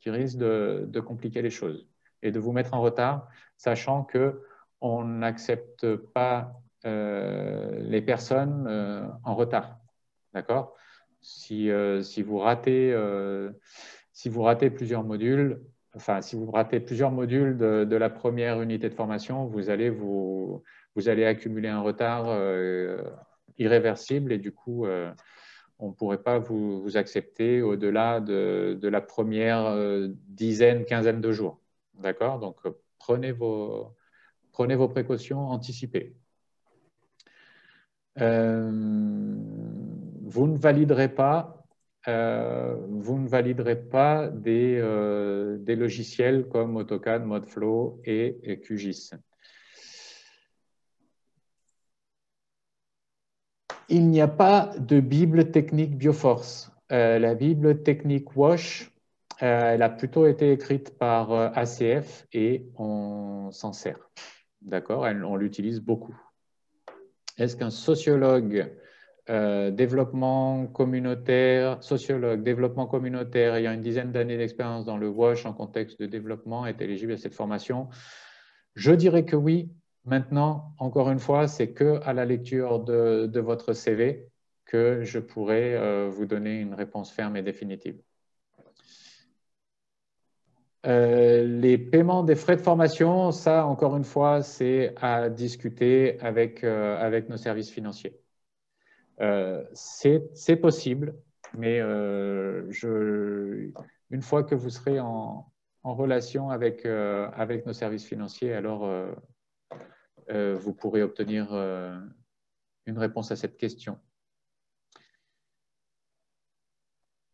qui risquent de compliquer les choses et de vous mettre en retard, sachant qu'on n'accepte pas les personnes en retard. D'accord? Si vous ratez plusieurs modules, enfin, si vous ratez plusieurs modules de la première unité de formation, vous allez accumuler un retard irréversible et du coup, on ne pourrait pas vous accepter au-delà de la première dizaine, quinzaine de jours. D'accord? Donc, prenez vos précautions, anticipez. Vous ne validerez pas des logiciels comme AutoCAD, Modflow et QGIS. Il n'y a pas de Bible technique Bioforce. La Bible technique WASH, elle a plutôt été écrite par ACF et on s'en sert. D'accord? On l'utilise beaucoup. Est-ce qu'un sociologue développement communautaire ayant une dizaine d'années d'expérience dans le WASH en contexte de développement est éligible à cette formation? Je dirais que oui. Maintenant, encore une fois, c'est qu'à la lecture de votre CV que je pourrais vous donner une réponse ferme et définitive. Les paiements des frais de formation, ça, encore une fois, c'est à discuter avec nos services financiers. C'est possible, mais une fois que vous serez en relation avec nos services financiers, alors vous pourrez obtenir une réponse à cette question.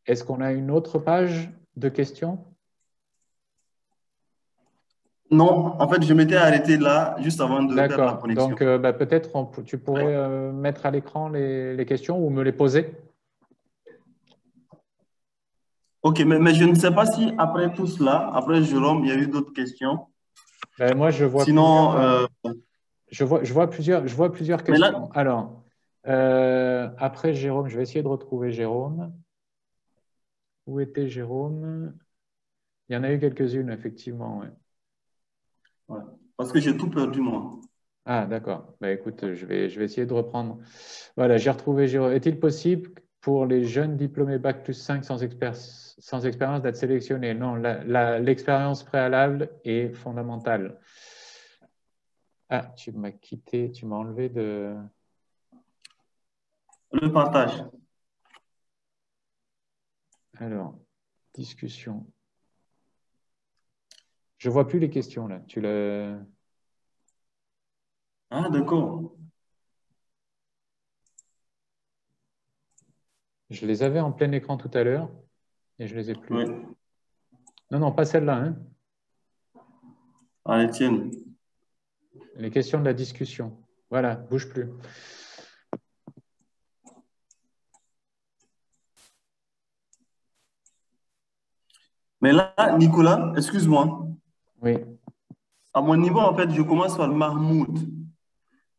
Est-ce qu'on a une autre page de questions? Non, en fait, je m'étais arrêté là juste avant de perdre la connexion. Donc, peut-être tu pourrais mettre à l'écran les questions ou me les poser. Ok, mais je ne sais pas si après tout cela, après Jérôme, il y a eu d'autres questions. Ben, moi, je vois plusieurs questions. Là... Alors, après Jérôme, je vais essayer de retrouver Jérôme. Où était Jérôme? Il y en a eu quelques-unes, effectivement. Ouais. Ouais, parce que j'ai tout perdu, moi. Ah, d'accord. Ben, écoute, je vais essayer de reprendre. Voilà, j'ai retrouvé Jérôme. Est-il possible pour les jeunes diplômés Bac+5 sans expérience d'être sélectionnés? Non, l'expérience préalable est fondamentale. Ah, tu m'as quitté, tu m'as enlevé de... Le partage. Alors, discussion. Je ne vois plus les questions, là. Tu l'as... Ah, d'accord. Je les avais en plein écran tout à l'heure et je ne les ai plus. Oui. Non, non, pas celle-là. Hein. Ah, les tiennes. Les questions de la discussion. Voilà, bouge plus. Mais là, Nicolas, excuse-moi. Oui. À mon niveau, en fait, je commence par Mahmoud.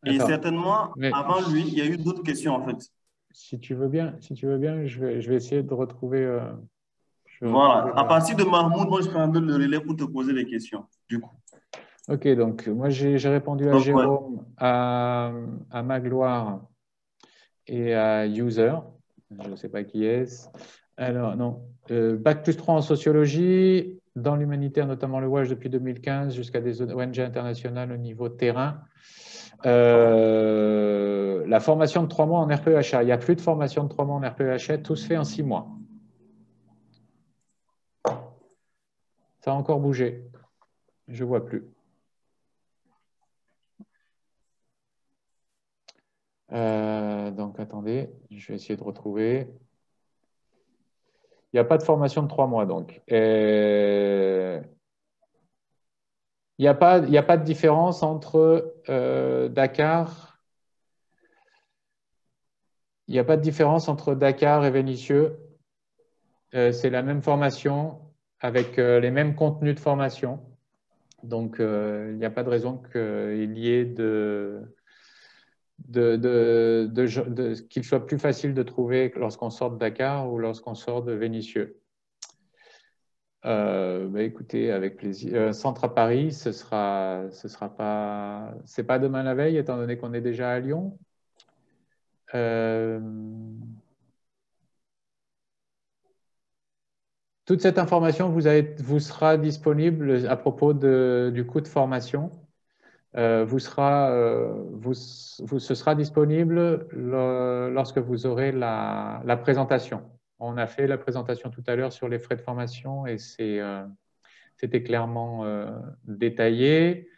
Et Attends, certainement, avant lui, il y a eu d'autres questions, en fait. Si tu veux bien, je vais essayer de retrouver... voilà. À partir de Mahmoud, moi, je prendrai le relais pour te poser des questions, du coup. Ok, donc moi, j'ai répondu à Jérôme, à Magloire et à User. Je ne sais pas qui est-ce. Alors, non. Bac+3 en sociologie, dans l'humanitaire, notamment le WASH depuis 2015, jusqu'à des ONG internationales au niveau terrain. La formation de 3 mois en RPEHA. Il n'y a plus de formation de 3 mois en RPEHA, tout se fait en 6 mois. Ça a encore bougé. Je ne vois plus. Donc, attendez, je vais essayer de retrouver. Il n'y a pas de formation de 3 mois, donc. Il n'y a pas de différence entre Dakar. Il n'y a pas de différence entre Dakar et Vénissieux. C'est la même formation avec les mêmes contenus de formation. Donc, il n'y a pas de raison qu'il y ait qu'il soit plus facile de trouver lorsqu'on sort de Dakar ou lorsqu'on sort de Vénissieux. Écoutez, avec plaisir. Centre à Paris, ce sera pas... C'est pas demain la veille, étant donné qu'on est déjà à Lyon. toute cette information vous sera disponible à propos du coût de formation. Ce sera disponible lorsque vous aurez la présentation. On a fait la présentation tout à l'heure sur les frais de formation et c'était clairement détaillé.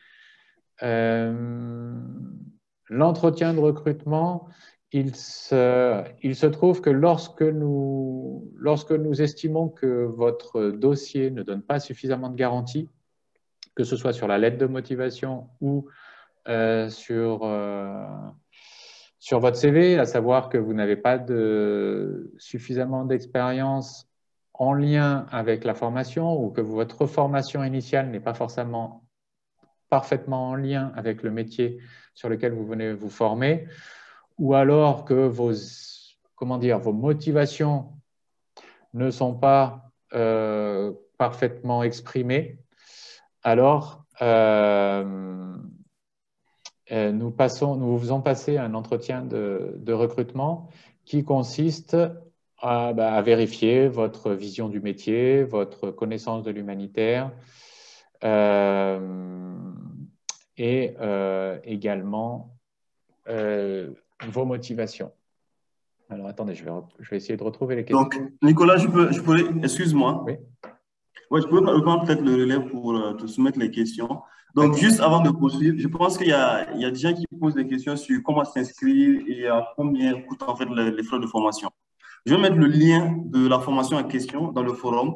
L'entretien de recrutement, il se trouve que lorsque nous estimons que votre dossier ne donne pas suffisamment de garanties, que ce soit sur la lettre de motivation ou sur votre CV, à savoir que vous n'avez pas suffisamment d'expérience en lien avec la formation ou que votre formation initiale n'est pas forcément parfaitement en lien avec le métier sur lequel vous venez vous former, ou alors que vos motivations ne sont pas parfaitement exprimées, alors nous vous faisons passer un entretien de recrutement qui consiste à vérifier votre vision du métier, votre connaissance de l'humanitaire et également vos motivations. Alors, attendez, je vais essayer de retrouver les questions. Donc, Nicolas, excuse-moi. Oui. Ouais, je peux reprendre peut-être le relais pour te soumettre les questions. Donc, juste avant de poursuivre, je pense qu'il y a des gens qui posent des questions sur comment s'inscrire et à combien coûtent en fait les frais de formation. Je vais mettre le lien de la formation en question dans le forum.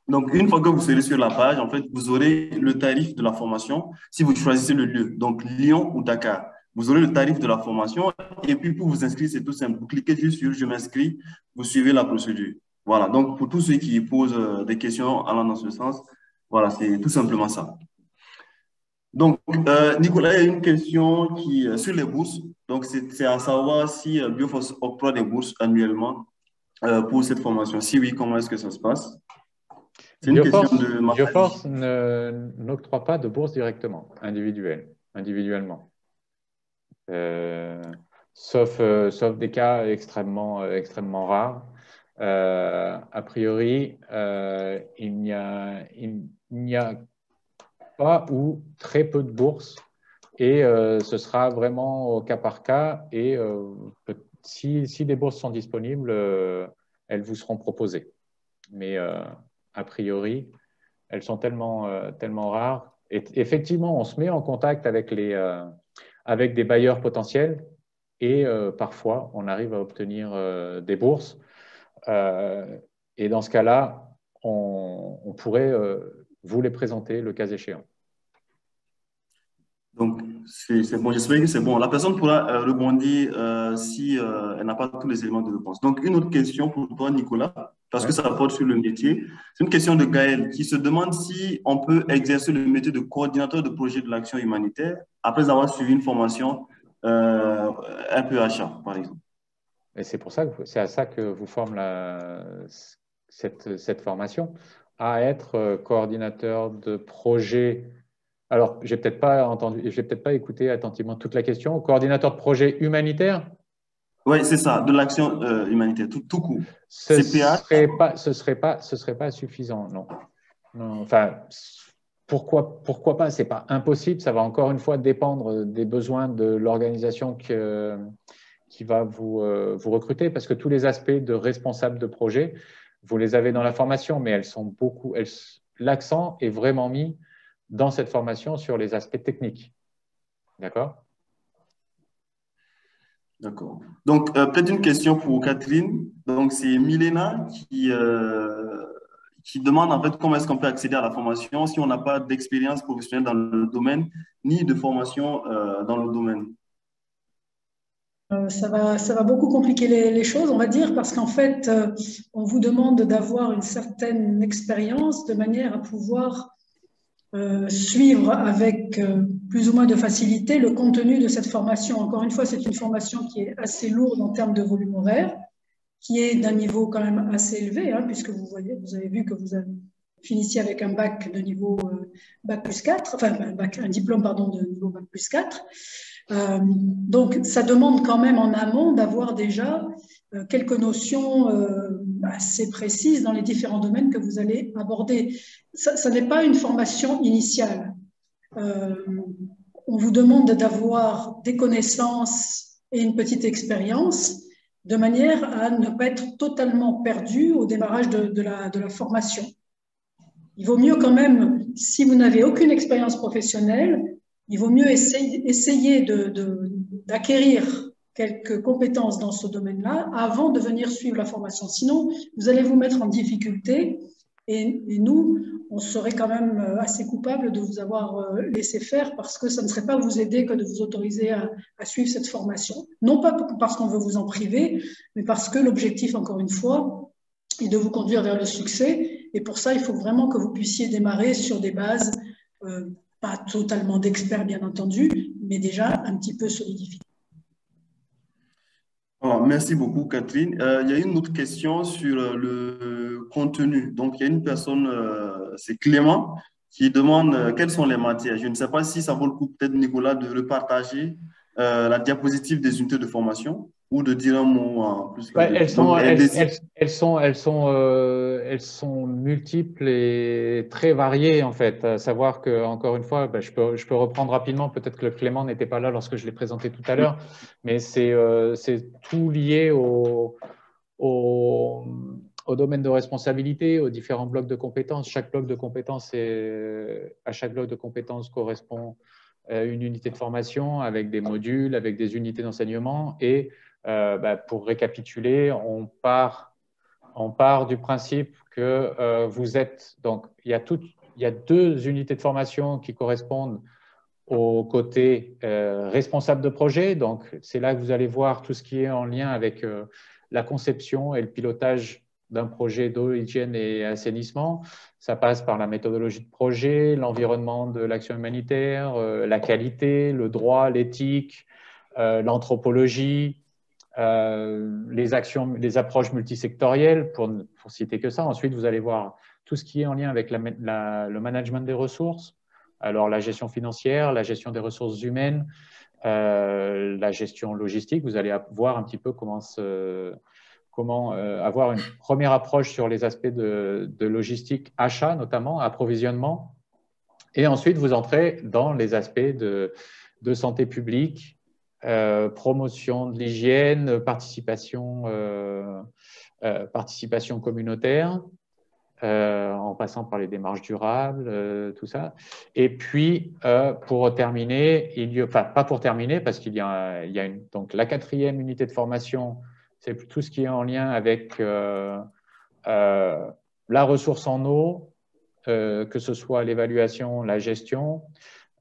Donc, une fois que vous serez sur la page, en fait, vous aurez le tarif de la formation si vous choisissez le lieu, donc Lyon ou Dakar. Vous aurez le tarif de la formation et puis pour vous inscrire, c'est tout simple. Vous cliquez juste sur « Je m'inscris », vous suivez la procédure. Voilà, donc pour tous ceux qui posent des questions allant dans ce sens, voilà, c'est tout simplement ça. Donc, Nicolas, il y a une question sur les bourses. Donc, c'est à savoir si Bioforce octroie des bourses annuellement pour cette formation. Si oui, comment est-ce que ça se passe? C'est une question de Bioforce n'octroie pas de bourse directement, individuellement. Sauf des cas extrêmement rares. A priori, il n'y a pas ou très peu de bourses et ce sera vraiment au cas par cas et si des bourses sont disponibles, elles vous seront proposées. Mais a priori, elles sont tellement rares. Et effectivement, on se met en contact avec des bailleurs potentiels et parfois, on arrive à obtenir des bourses. Et dans ce cas-là, on pourrait vous les présenter le cas échéant. Donc, c'est bon, j'espère que c'est bon. La personne pourra rebondir si elle n'a pas tous les éléments de réponse. Donc, une autre question pour toi, Nicolas, parce que ça porte sur le métier. C'est une question de Gaël qui se demande si on peut exercer le métier de coordinateur de projet de l'action humanitaire après avoir suivi une formation RPHA, par exemple. Et c'est à ça que vous forme cette formation, à être coordinateur de projet. Alors, j'ai peut-être pas écouté attentivement toute la question. Coordinateur de projet humanitaire? Oui, c'est ça, de l'action humanitaire, tout court. Ce serait pas suffisant, non. Enfin, pourquoi pas? C'est pas impossible. Ça va encore une fois dépendre des besoins de l'organisation qui va vous recruter, parce que tous les aspects de responsable de projet, vous les avez dans la formation, mais l'accent est vraiment mis dans cette formation sur les aspects techniques. D'accord? D'accord. Donc, peut-être une question pour Catherine. Donc, c'est Milena qui demande en fait comment est-ce qu'on peut accéder à la formation si on n'a pas d'expérience professionnelle dans le domaine, ni de formation dans le domaine. Ça va beaucoup compliquer les choses, on va dire, parce qu'en fait, on vous demande d'avoir une certaine expérience de manière à pouvoir suivre avec plus ou moins de facilité le contenu de cette formation. Encore une fois, c'est une formation qui est assez lourde en termes de volume horaire, qui est d'un niveau quand même assez élevé, hein, puisque vous avez vu que vous avez finissiez avec un bac de niveau bac plus 4, enfin un diplôme pardon, de niveau bac plus 4. Donc, ça demande quand même en amont d'avoir déjà quelques notions assez précise dans les différents domaines que vous allez aborder. Ça n'est pas une formation initiale. On vous demande d'avoir des connaissances et une petite expérience de manière à ne pas être totalement perdu au démarrage de la formation. Il vaut mieux quand même, si vous n'avez aucune expérience professionnelle, il vaut mieux essayer d'acquérir quelques compétences dans ce domaine-là avant de venir suivre la formation. Sinon, vous allez vous mettre en difficulté et nous, on serait quand même assez coupable de vous avoir laissé faire parce que ça ne serait pas vous aider que de vous autoriser à suivre cette formation. Non pas parce qu'on veut vous en priver, mais parce que l'objectif, encore une fois, est de vous conduire vers le succès. Et pour ça, il faut vraiment que vous puissiez démarrer sur des bases, pas totalement d'experts, bien entendu, mais déjà un petit peu solidifiées. Alors, merci beaucoup, Catherine. Il y a une autre question sur le contenu. Donc, il y a une personne, c'est Clément, qui demande quelles sont les matières. Je ne sais pas si ça vaut le coup, peut-être, Nicolas, de repartager la diapositive des unités de formation ou de dire un mot en plus. Ouais, elles sont multiples et très variées en fait. À savoir que, encore une fois, je peux reprendre rapidement. Peut-être que Clément n'était pas là lorsque je l'ai présenté tout à l'heure, mais c'est tout lié au domaine de responsabilité, aux différents blocs de compétences. Chaque bloc de compétences à chaque bloc de compétences correspond une unité de formation avec des modules, avec des unités d'enseignement et pour récapituler, on part du principe que vous êtes… Donc, il y a 2 unités de formation qui correspondent au côté responsable de projet. Donc, c'est là que vous allez voir tout ce qui est en lien avec la conception et le pilotage d'un projet d'eau, hygiène et assainissement. Ça passe par la méthodologie de projet, l'environnement de l'action humanitaire, la qualité, le droit, l'éthique, l'anthropologie, les approches multisectorielles, pour citer que ça. Ensuite, vous allez voir tout ce qui est en lien avec le management des ressources, alors la gestion financière, la gestion des ressources humaines, la gestion logistique. Vous allez voir un petit peu comment avoir une première approche sur les aspects de logistique, achat notamment, approvisionnement. Et ensuite, vous entrez dans les aspects de santé publique, promotion de l'hygiène, participation communautaire, en passant par les démarches durables, tout ça. Et puis, pour terminer, pas pour terminer, parce qu'il y a donc la 4e unité de formation, c'est tout ce qui est en lien avec la ressource en eau, que ce soit l'évaluation, la gestion,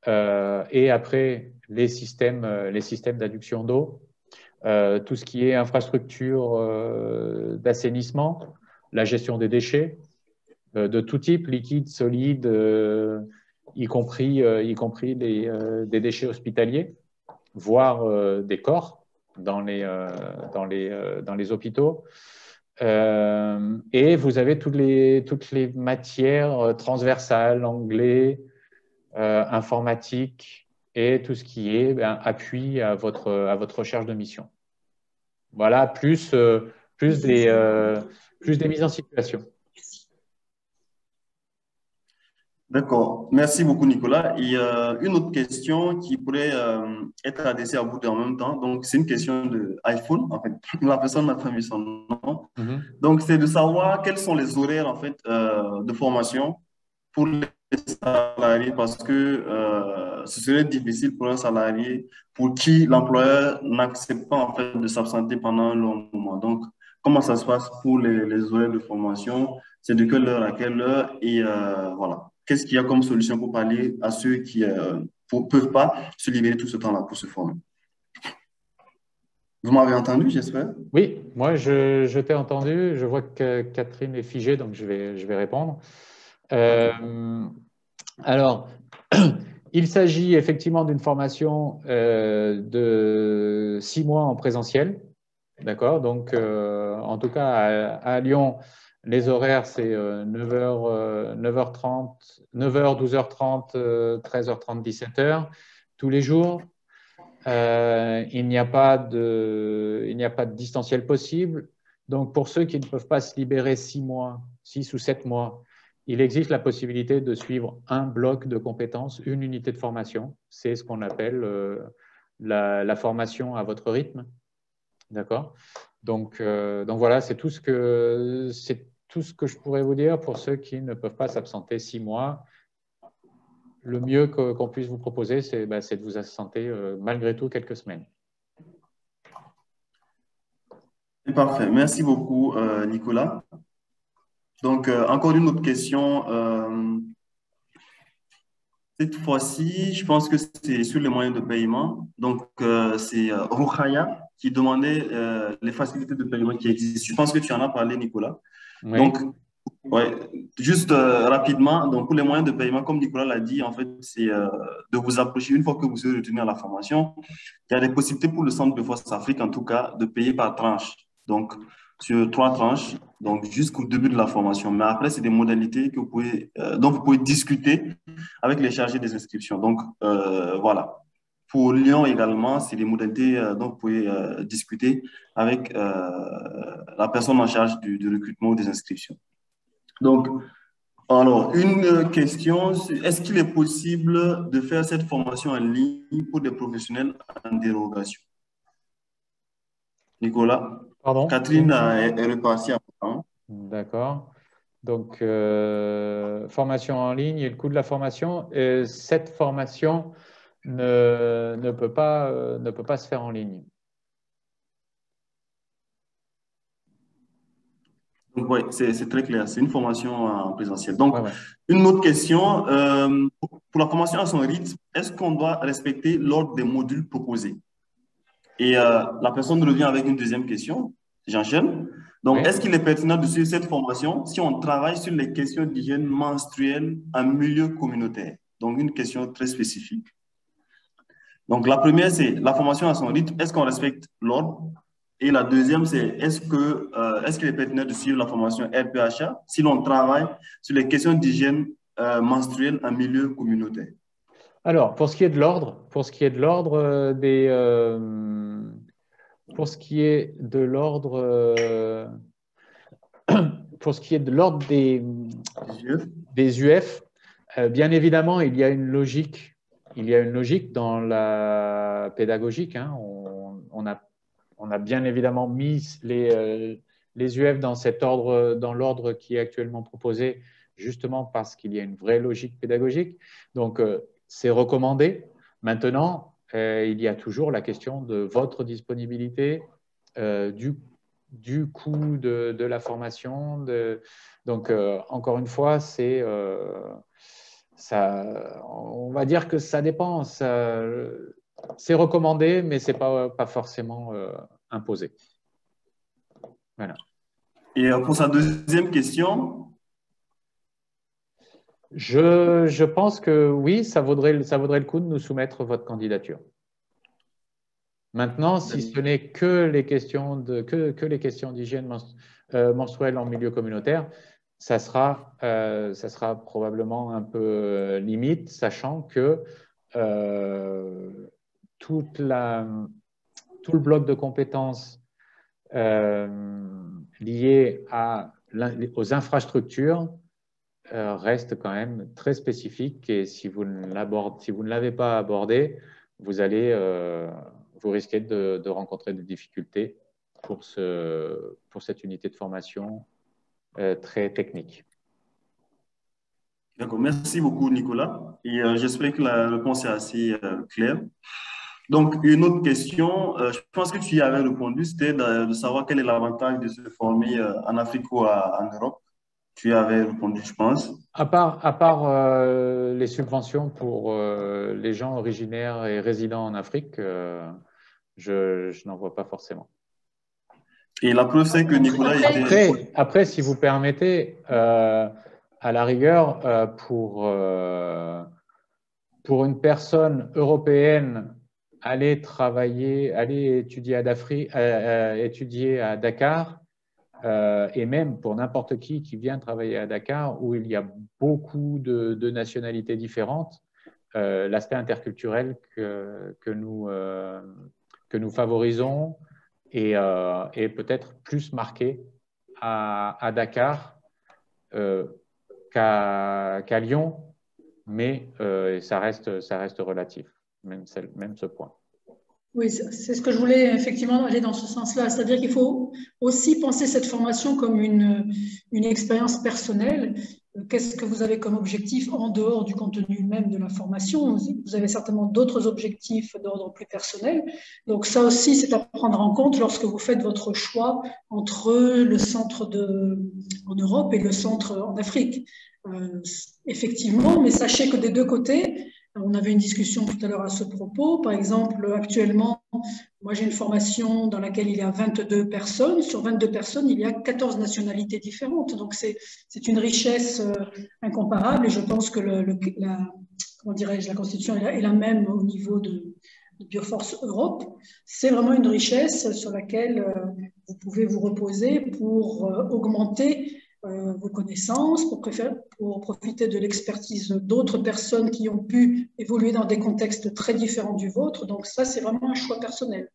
et après les systèmes d'adduction d'eau, tout ce qui est infrastructure d'assainissement, la gestion des déchets de tout type, liquides, solides, y compris des déchets hospitaliers, voire des corps dans les hôpitaux. Et vous avez toutes les matières transversales, anglais, informatique et tout ce qui est appui à votre recherche de mission. Voilà, plus des mises en situation. D'accord. Merci beaucoup, Nicolas. Et une autre question qui pourrait être adressée à vous en même temps. Donc, c'est une question de iPhone, en fait. La personne n'a pas mis son nom. Donc, c'est de savoir quels sont les horaires, en fait, de formation pour les salariés parce que ce serait difficile pour un salarié pour qui l'employeur n'accepte pas, en fait, de s'absenter pendant un long moment. Donc, comment ça se passe pour les horaires de formation? C'est de quelle heure à quelle heure? Et voilà. Qu'est-ce qu'il y a comme solution pour pallier à ceux qui ne peuvent pas se libérer tout ce temps-là pour se former? Vous m'avez entendu, j'espère? Oui, moi je t'ai entendu. Je vois que Catherine est figée, donc je vais répondre. Alors, il s'agit effectivement d'une formation de 6 mois en présentiel. D'accord? Donc, en tout cas, à Lyon, les horaires, c'est 9h, 9h30, 9h, 12h30, 13h30, 17h, tous les jours. Il n'y a pas de distanciel possible. Donc, pour ceux qui ne peuvent pas se libérer 6 mois, 6 ou 7 mois, il existe la possibilité de suivre un bloc de compétences, une unité de formation. C'est ce qu'on appelle la formation à votre rythme. D'accord ? Donc voilà, c'est tout ce que je pourrais vous dire pour ceux qui ne peuvent pas s'absenter 6 mois. Le mieux qu'on puisse vous proposer, c'est de vous absenter malgré tout quelques semaines. Parfait. Merci beaucoup, Nicolas. Donc, encore une autre question. Cette fois-ci, je pense que c'est sur les moyens de paiement. Donc, c'est Roukhaya qui demandait les facilités de paiement qui existent. Je pense que tu en as parlé, Nicolas. Oui. Donc, ouais, juste rapidement, donc pour les moyens de paiement, comme Nicolas l'a dit, en fait, c'est de vous approcher une fois que vous serez retenu à la formation. Il y a des possibilités pour le Centre de Force Afrique, en tout cas, de payer par tranche. Donc, sur 3 tranches, donc jusqu'au début de la formation. Mais après, c'est des modalités que vous pouvez, dont vous pouvez discuter avec les chargés des inscriptions. Donc, voilà. Pour Lyon également, c'est des modalités dont vous pouvez discuter avec la personne en charge du recrutement ou des inscriptions. Donc, alors, une question, est-ce qu'il est possible de faire cette formation en ligne pour des professionnels en dérogation? Nicolas? Pardon? Catherine est repartie avant. D'accord. Donc, formation en ligne et le coût de la formation. Cette formation ne peut pas se faire en ligne. Donc, oui, c'est très clair. C'est une formation en présentiel. Donc, Ouais. une autre question. Pour la formation à son rythme, est-ce qu'on doit respecter l'ordre des modules proposés? Et la personne revient avec une deuxième question. J'enchaîne. Donc, Oui. est-ce qu'il est pertinent de suivre cette formation si on travaille sur les questions d'hygiène menstruelle en milieu communautaire? Donc, une question très spécifique. Donc, la première, c'est la formation à son rythme. Est-ce qu'on respecte l'ordre? Et la deuxième, c'est est-ce qu'il est pertinent de suivre la formation RPHA si l'on travaille sur les questions d'hygiène menstruelle en milieu communautaire? Alors, pour ce qui est de l'ordre, pour ce qui est de l'ordre des UF, bien évidemment, il y a une logique dans la pédagogique. Hein. On a bien évidemment mis les UF dans cet ordre, dans l'ordre qui est actuellement proposé, justement parce qu'il y a une vraie logique pédagogique. Donc, c'est recommandé. Maintenant, il y a toujours la question de votre disponibilité, du coût de la formation. Donc, encore une fois, on va dire que ça dépend. C'est recommandé, mais ce n'est pas forcément imposé. Voilà. Et pour sa deuxième question? Je pense que oui, ça vaudrait le coup de nous soumettre votre candidature. Maintenant, si ce n'est que les questions d'hygiène menstruelle en milieu communautaire, ça sera probablement un peu limite, sachant que tout le bloc de compétences liées aux infrastructures reste quand même très spécifique, et si vous ne l'avez pas abordé, vous risquez de rencontrer des difficultés pour cette unité de formation très technique. D'accord, merci beaucoup Nicolas, et j'espère que la réponse est assez claire. Donc, une autre question, je pense que tu y avais répondu, c'était de savoir quel est l'avantage de se former en Afrique ou en Europe. Tu y avais répondu, je pense. À part les subventions pour les gens originaires et résidents en Afrique, je n'en vois pas forcément. Et la preuve, c'est que Nicolas était… Après, si vous permettez, à la rigueur, pour une personne européenne, aller étudier à Dakar, et même pour n'importe qui vient travailler à Dakar, où il y a beaucoup de nationalités différentes, l'aspect interculturel que nous favorisons et peut-être plus marqué à Dakar qu'à Lyon, mais ça reste relatif, même ce point. Oui, c'est ce que je voulais effectivement aller dans ce sens-là. C'est-à-dire qu'il faut aussi penser cette formation comme une expérience personnelle. Qu'est-ce que vous avez comme objectif en dehors du contenu même de la formation? Vous avez certainement d'autres objectifs d'ordre plus personnel. Donc ça aussi, c'est à prendre en compte lorsque vous faites votre choix entre le centre en Europe et le centre en Afrique. Effectivement, mais sachez que des deux côtés, on avait une discussion tout à l'heure à ce propos. Par exemple, actuellement, moi j'ai une formation dans laquelle il y a 22 personnes. Sur 22 personnes, il y a 14 nationalités différentes. Donc c'est une richesse incomparable et je pense que comment dirais-je, la constitution est la même au niveau de Bioforce Europe. C'est vraiment une richesse sur laquelle vous pouvez vous reposer pour augmenter vos connaissances, pour profiter de l'expertise d'autres personnes qui ont pu évoluer dans des contextes très différents du vôtre. Donc ça, c'est vraiment un choix personnel.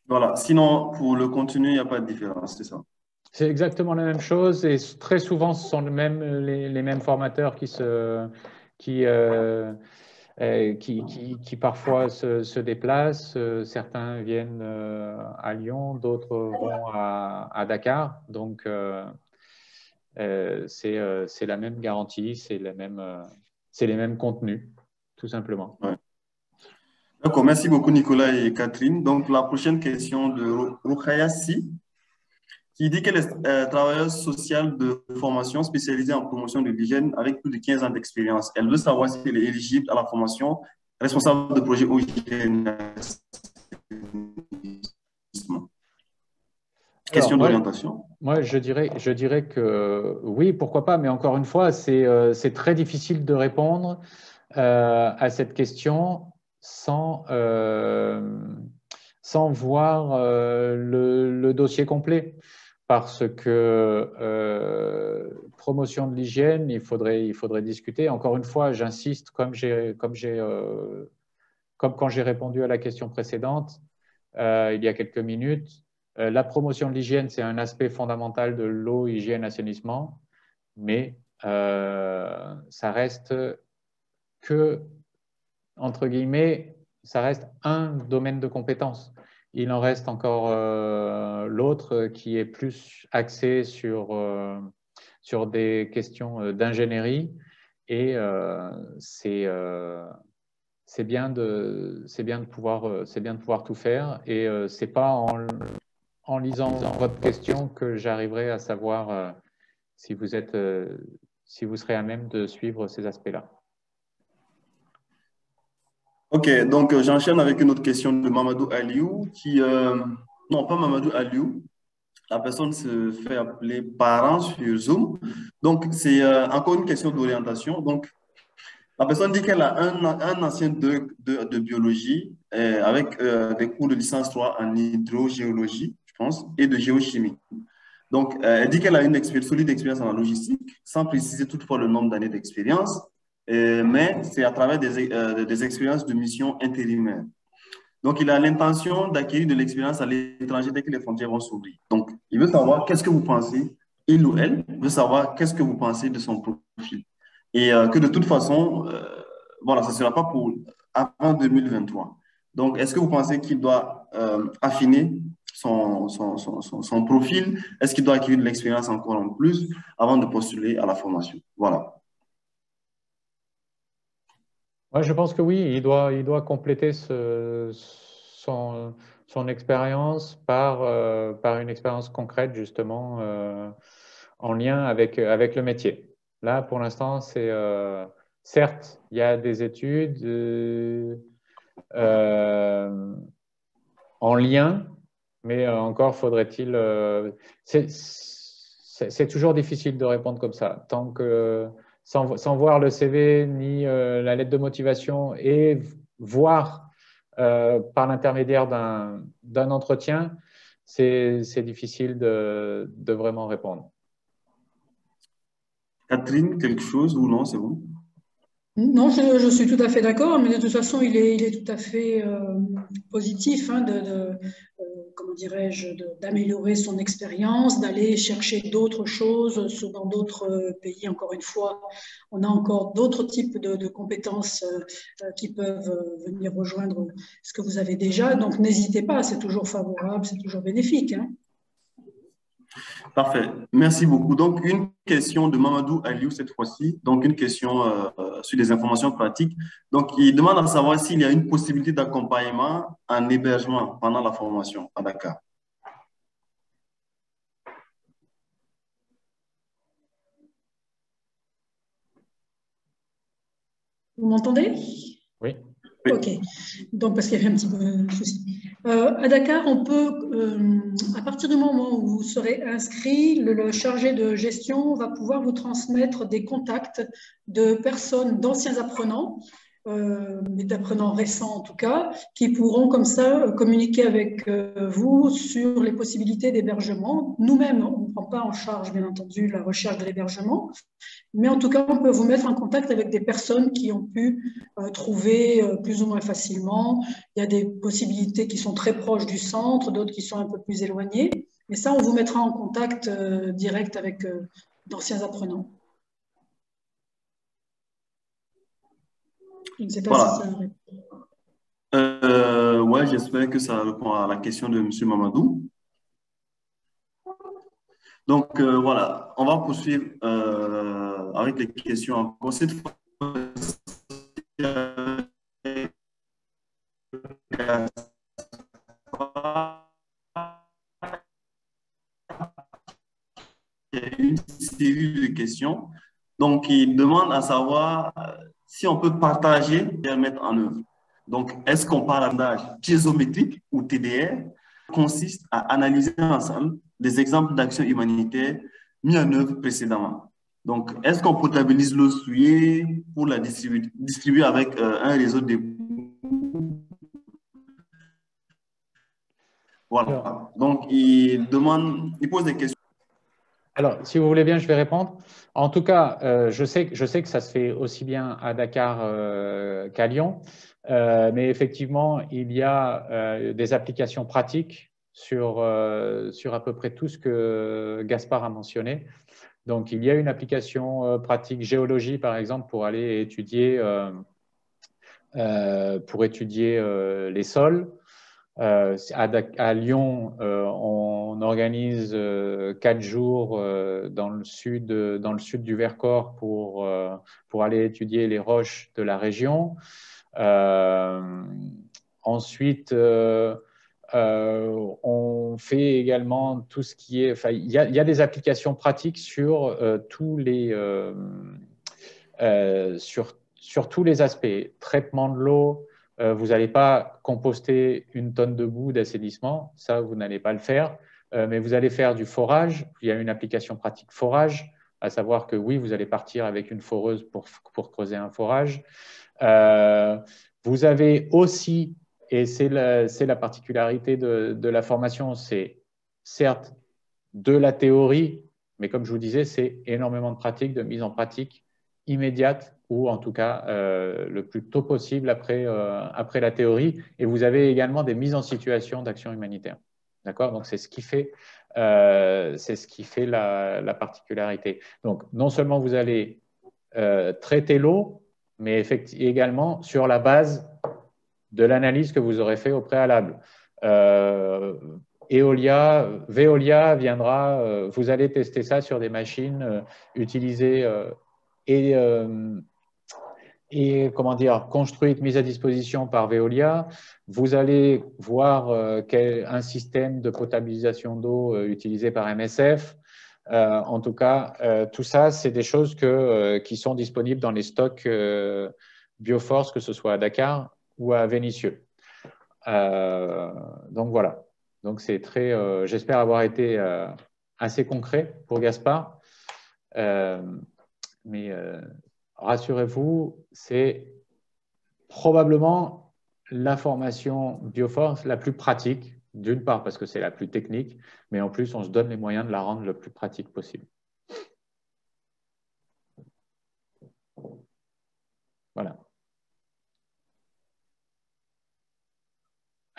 Voilà. Sinon, pour le contenu, il n'y a pas de différence, c'est ça? C'est exactement la même chose et très souvent, ce sont les mêmes formateurs qui parfois se déplacent. Certains viennent à Lyon, d'autres vont à Dakar. Donc, c'est la même garantie, c'est les mêmes contenus, tout simplement. Ouais. D'accord, merci beaucoup Nicolas et Catherine. Donc, la prochaine question de Rukhaya Si, qui dit qu'elle est travailleuse sociale de formation spécialisée en promotion de l'hygiène avec plus de 15 ans d'expérience. Elle veut savoir si elle est éligible à la formation responsable de projet OIGN. Question d'orientation. Moi, je dirais que oui, pourquoi pas, mais encore une fois, c'est très difficile de répondre à cette question sans voir le dossier complet. Parce que promotion de l'hygiène, il faudrait discuter. Encore une fois, j'insiste, comme quand j'ai répondu à la question précédente il y a quelques minutes, la promotion de l'hygiène, c'est un aspect fondamental de l'eau, hygiène, assainissement, mais ça reste que, entre guillemets, ça reste un domaine de compétence. Il en reste encore l'autre qui est plus axé sur des questions d'ingénierie et c'est bien de pouvoir tout faire et c'est pas en lisant votre question que j'arriverai à savoir si vous serez à même de suivre ces aspects-là. Ok, donc j'enchaîne avec une autre question de Mamadou Aliou non pas Mamadou Aliou, la personne se fait appeler parent sur Zoom. Donc c'est encore une question d'orientation. Donc la personne dit qu'elle a un ancien de biologie avec des cours de licence 3 en hydrogéologie, je pense, et de géochimie. Donc, elle dit qu'elle a une solide expérience en la logistique, sans préciser toutefois le nombre d'années d'expérience, mais c'est à travers des expériences de mission intérimaire. Donc, il a l'intention d'acquérir de l'expérience à l'étranger dès que les frontières vont s'ouvrir. Donc, il veut savoir qu'est-ce que vous pensez, il ou elle veut savoir qu'est-ce que vous pensez de son profil. Et que de toute façon, voilà, ça ne sera pas pour avant 2023. Donc, est-ce que vous pensez qu'il doit affiner son profil? Est-ce qu'il doit acquérir de l'expérience encore en plus avant de postuler à la formation? Voilà. Ouais, je pense que oui, il doit compléter son expérience par une expérience concrète, justement, en lien avec le métier. Là, pour l'instant, certes, il y a des études en lien, mais encore faudrait-il… c'est toujours difficile de répondre comme ça, tant que… Sans voir le CV ni la lettre de motivation et voir par l'intermédiaire d'un entretien, c'est difficile de vraiment répondre. Catherine, quelque chose ou non, c'est bon? Non, je suis tout à fait d'accord, mais de toute façon, il est tout à fait positif hein, comment dirais-je, d'améliorer son expérience, d'aller chercher d'autres choses dans d'autres pays. Encore une fois, on a encore d'autres types de compétences qui peuvent venir rejoindre ce que vous avez déjà. Donc, n'hésitez pas, c'est toujours favorable, c'est toujours bénéfique. Hein. Parfait. Merci beaucoup. Donc, une question de Mamadou Aliou cette fois-ci. Donc, une question sur les informations pratiques. Donc, il demande à savoir s'il y a une possibilité d'accompagnement en hébergement pendant la formation à Dakar. Vous m'entendez? Oui. Ok, donc parce qu'il y avait un petit peu de souci. À Dakar, on peut, à partir du moment où vous serez inscrit, le chargé de gestion va pouvoir vous transmettre des contacts de personnes, d'anciens apprenants, mais d'apprenants récents en tout cas, qui pourront comme ça communiquer avec vous sur les possibilités d'hébergement. Nous-mêmes, on ne prend pas en charge, bien entendu, la recherche de l'hébergement, mais en tout cas, on peut vous mettre en contact avec des personnes qui ont pu trouver plus ou moins facilement. Il y a des possibilités qui sont très proches du centre, d'autres qui sont un peu plus éloignées. Mais ça, on vous mettra en contact direct avec d'anciens apprenants. Je ne sais pas si ça Voilà. répond. Ouais, j'espère que ça répond à la question de M. Mamadou. Donc, voilà, on va poursuivre avec les questions encore. Cette fois, il y a une série de questions. Donc, il demande à savoir si on peut partager et mettre en œuvre. Donc, est-ce qu'on parle d'âge piézométrique ou TDR consiste à analyser ensemble des exemples d'actions humanitaires mis en œuvre précédemment. Donc, est-ce qu'on potabilise l'eau souillée pour la distribuer avec un réseau de... Voilà. Donc, il pose des questions. Alors, si vous voulez bien, je vais répondre. En tout cas, je sais que ça se fait aussi bien à Dakar qu'à Lyon, mais effectivement, il y a des applications pratiques sur à peu près tout ce que Gaspard a mentionné. Donc, il y a une application pratique géologie, par exemple, pour aller étudier, les sols. À Lyon, on organise 4 jours dans le sud du Vercors pour aller étudier les roches de la région. Ensuite, on fait également tout ce qui est. Enfin, il y a des applications pratiques sur sur tous les aspects. Traitement de l'eau, vous n'allez pas composter une tonne de boue d'assainissement, ça, vous n'allez pas le faire, mais vous allez faire du forage. Il y a une application pratique forage, à savoir que oui, vous allez partir avec une foreuse pour creuser un forage. Vous avez aussi, et c'est la particularité de la formation, c'est certes de la théorie, mais comme je vous disais, c'est énormément de pratique, de mise en pratique immédiate ou en tout cas le plus tôt possible après la théorie. Et vous avez également des mises en situation d'action humanitaire. D'accord? Donc, c'est ce qui fait la particularité. Donc, non seulement vous allez traiter l'eau, mais également sur la base de l'analyse que vous aurez fait au préalable. Veolia viendra, vous allez tester ça sur des machines utilisées et comment dire, construites, mises à disposition par Veolia. Vous allez voir un système de potabilisation d'eau utilisé par MSF. En tout cas, tout ça, c'est des choses qui sont disponibles dans les stocks Bioforce, que ce soit à Dakar ou à Vénissieux. Donc voilà. Donc c'est très. J'espère avoir été assez concret pour Gaspard. Mais rassurez-vous, c'est probablement la formation Bioforce la plus pratique, d'une part parce que c'est la plus technique, mais en plus on se donne les moyens de la rendre le plus pratique possible.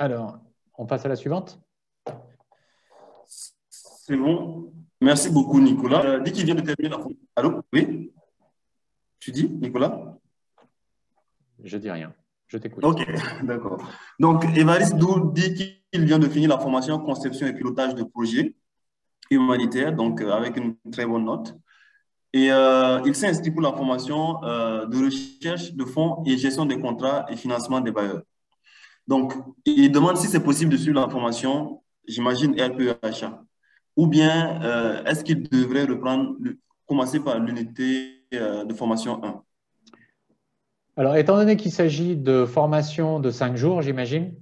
Alors, on passe à la suivante. C'est bon. Merci beaucoup, Nicolas. Dit qu'il vient de terminer la formation. Allô? Oui? Tu dis, Nicolas? Je dis rien. Je t'écoute. Ok, d'accord. Donc, Évariste Doul dit qu'il vient de finir la formation conception et pilotage de projets humanitaires, donc avec une très bonne note. Et il s'est inscrit pour la formation de recherche de fonds et gestion des contrats et financement des bailleurs. Donc, il demande si c'est possible de suivre la formation, j'imagine RPEHA, ou bien est-ce qu'il devrait commencer par l'unité de formation 1? Alors, étant donné qu'il s'agit de formation de 5 jours, j'imagine,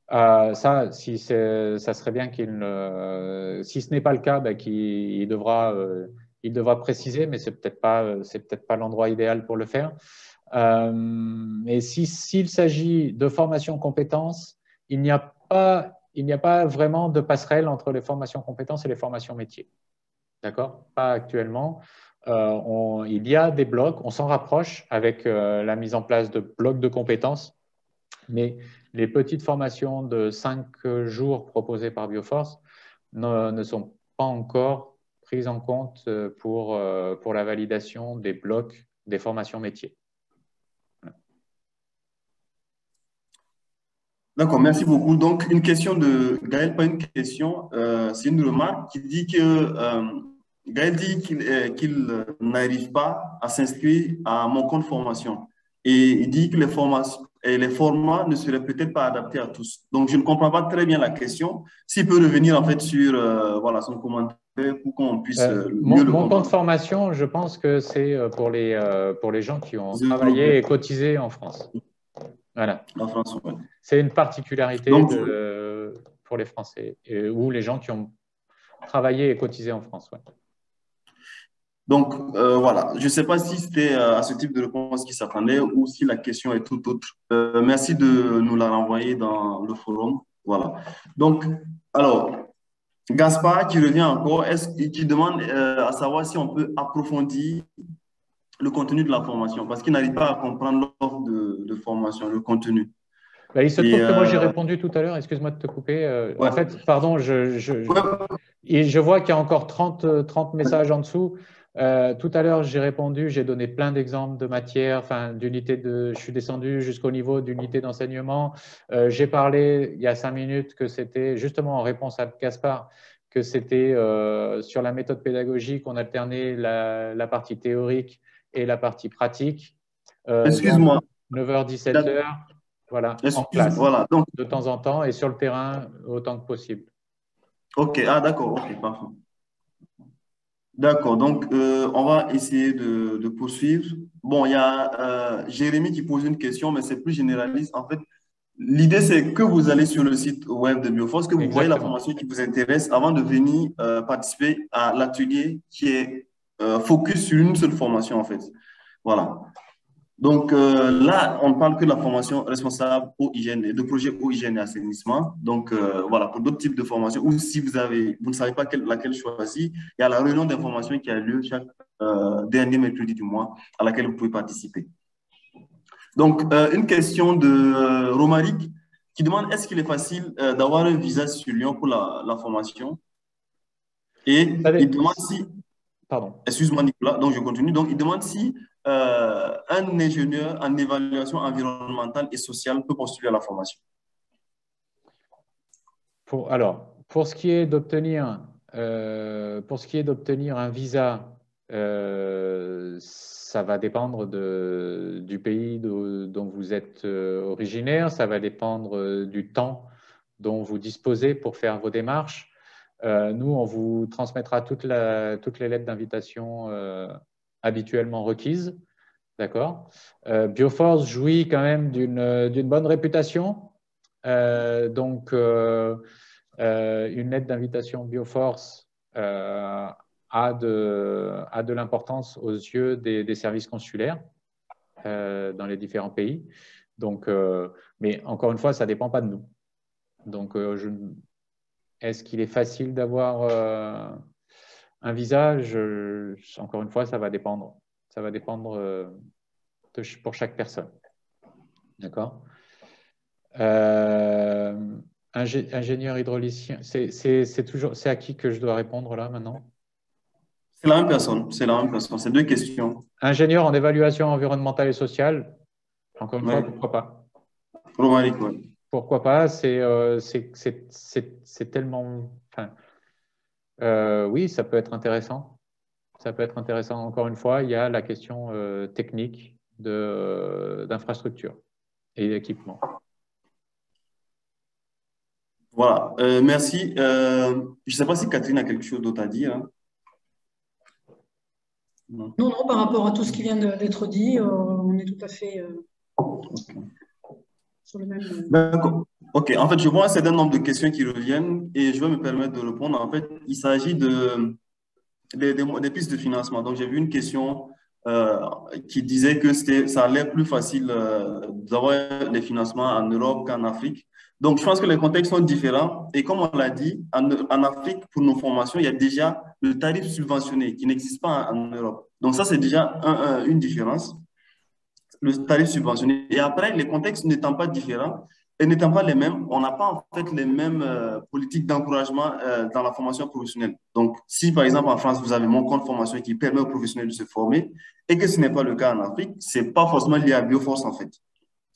ça serait bien si ce n'est pas le cas, ben, il devra préciser, mais c'est peut-être pas l'endroit idéal pour le faire. Mais s'il s'agit de formation compétences, il n'y a pas vraiment de passerelle entre les formations compétences et les formations métiers. D'accord? Pas actuellement. Il y a des blocs, on s'en rapproche avec la mise en place de blocs de compétences, mais les petites formations de 5 jours proposées par Bioforce ne sont pas encore prises en compte pour la validation des blocs des formations métiers. D'accord, merci beaucoup. Donc, une question de Gaël, pas une question, c'est une remarque qui dit que Gaël dit qu'il n'arrive pas à s'inscrire à mon compte formation. Et il dit que les formats ne seraient peut-être pas adaptés à tous. Donc, je ne comprends pas très bien la question. S'il peut revenir en fait sur voilà, son commentaire pour qu'on puisse mieux le Mon compte comprendre. formation, je pense que c'est pour les gens qui ont travaillé et cotisé en France. Voilà. En France, ouais. C'est une particularité Donc, pour les Français ou les gens qui ont travaillé et cotisé en France. Ouais. Donc, voilà, je ne sais pas si c'était à ce type de réponse qu'il s'attendait ou si la question est tout autre. Merci de nous la renvoyer dans le forum. Voilà. Donc, alors, Gaspard qui revient encore, qui demande à savoir si on peut approfondir le contenu de la formation parce qu'il n'arrive pas à comprendre l'offre de formation, le contenu. Bah, il se trouve que moi j'ai répondu tout à l'heure, excuse-moi de te couper. Ouais. En fait, pardon, je vois qu'il y a encore 30 messages en dessous. Tout à l'heure, j'ai répondu, j'ai donné plein d'exemples de matières, je suis descendu jusqu'au niveau d'unité d'enseignement. J'ai parlé il y a 5 minutes que c'était justement en réponse à Gaspard, que c'était sur la méthode pédagogique, on alternait la partie théorique et la partie pratique. Excuse-moi. 9h, 17h, voilà, en classe, voilà. Donc, de temps en temps, et sur le terrain autant que possible. OK, d'accord, OK, parfait. D'accord, donc on va essayer de poursuivre. Bon, il y a Jérémy qui pose une question, mais c'est plus généraliste. En fait, l'idée, c'est que vous allez sur le site web de Bioforce, que vous voyez la formation qui vous intéresse avant de venir participer à l'atelier qui est focus sur une seule formation, en fait. Voilà. Donc là, on ne parle que de la formation responsable eau, hygiène, de projet eau, hygiène et assainissement. Donc voilà, pour d'autres types de formations, ou si vous ne savez pas laquelle choisir, il y a la réunion d'information qui a lieu chaque dernier mercredi du mois à laquelle vous pouvez participer. Donc, une question de Romaric qui demande est-ce qu'il est facile d'avoir un visa sur Lyon pour la formation? Et il demande si… Pardon. Excuse-moi, Nicolas, donc je continue. Donc, il demande si un ingénieur en évaluation environnementale et sociale peut postuler à la formation. Pour ce qui est d'obtenir un visa, ça va dépendre du pays dont vous êtes originaire, ça va dépendre du temps dont vous disposez pour faire vos démarches. Nous, on vous transmettra toutes les lettres d'invitation habituellement requises. D'accord. Bioforce jouit quand même d'une bonne réputation. Donc, une lettre d'invitation Bioforce a de l'importance aux yeux des services consulaires dans les différents pays. Donc, mais encore une fois, ça ne dépend pas de nous. Donc, est-ce qu'il est facile d'avoir un visa? Encore une fois, ça va dépendre. Ça va dépendre pour chaque personne. D'accord. Ingénieur hydraulicien, c'est à qui que je dois répondre là maintenant? C'est la même personne, c'est la même personne, c'est deux questions. Ingénieur en évaluation environnementale et sociale, encore une Oui. fois, pourquoi pas? Romaric, oui. Pourquoi pas? C'est tellement. Enfin, oui, ça peut être intéressant. Ça peut être intéressant. Encore une fois, il y a la question technique d'infrastructure et d'équipement. Voilà, merci. Je ne sais pas si Catherine a quelque chose d'autre à dire. Hein. Non, non, par rapport à tout ce qui vient d'être dit, on est tout à fait sur le même. D'accord. OK. En fait, je vois un certain nombre de questions qui reviennent et je vais me permettre de répondre. En fait, il s'agit des pistes de financement. Donc, j'ai vu une question qui disait que ça allait plus facile d'avoir les financements en Europe qu'en Afrique. Donc, je pense que les contextes sont différents. Et comme on l'a dit, en Afrique, pour nos formations, il y a déjà le tarif subventionné qui n'existe pas en Europe. Donc, ça, c'est déjà une différence, le tarif subventionné. Et après, les contextes n'étant pas différents et n'étant pas les mêmes, on n'a pas en fait les mêmes politiques d'encouragement dans la formation professionnelle. Donc, si par exemple en France, vous avez mon compte formation qui permet aux professionnels de se former et que ce n'est pas le cas en Afrique, ce n'est pas forcément lié à Bioforce en fait.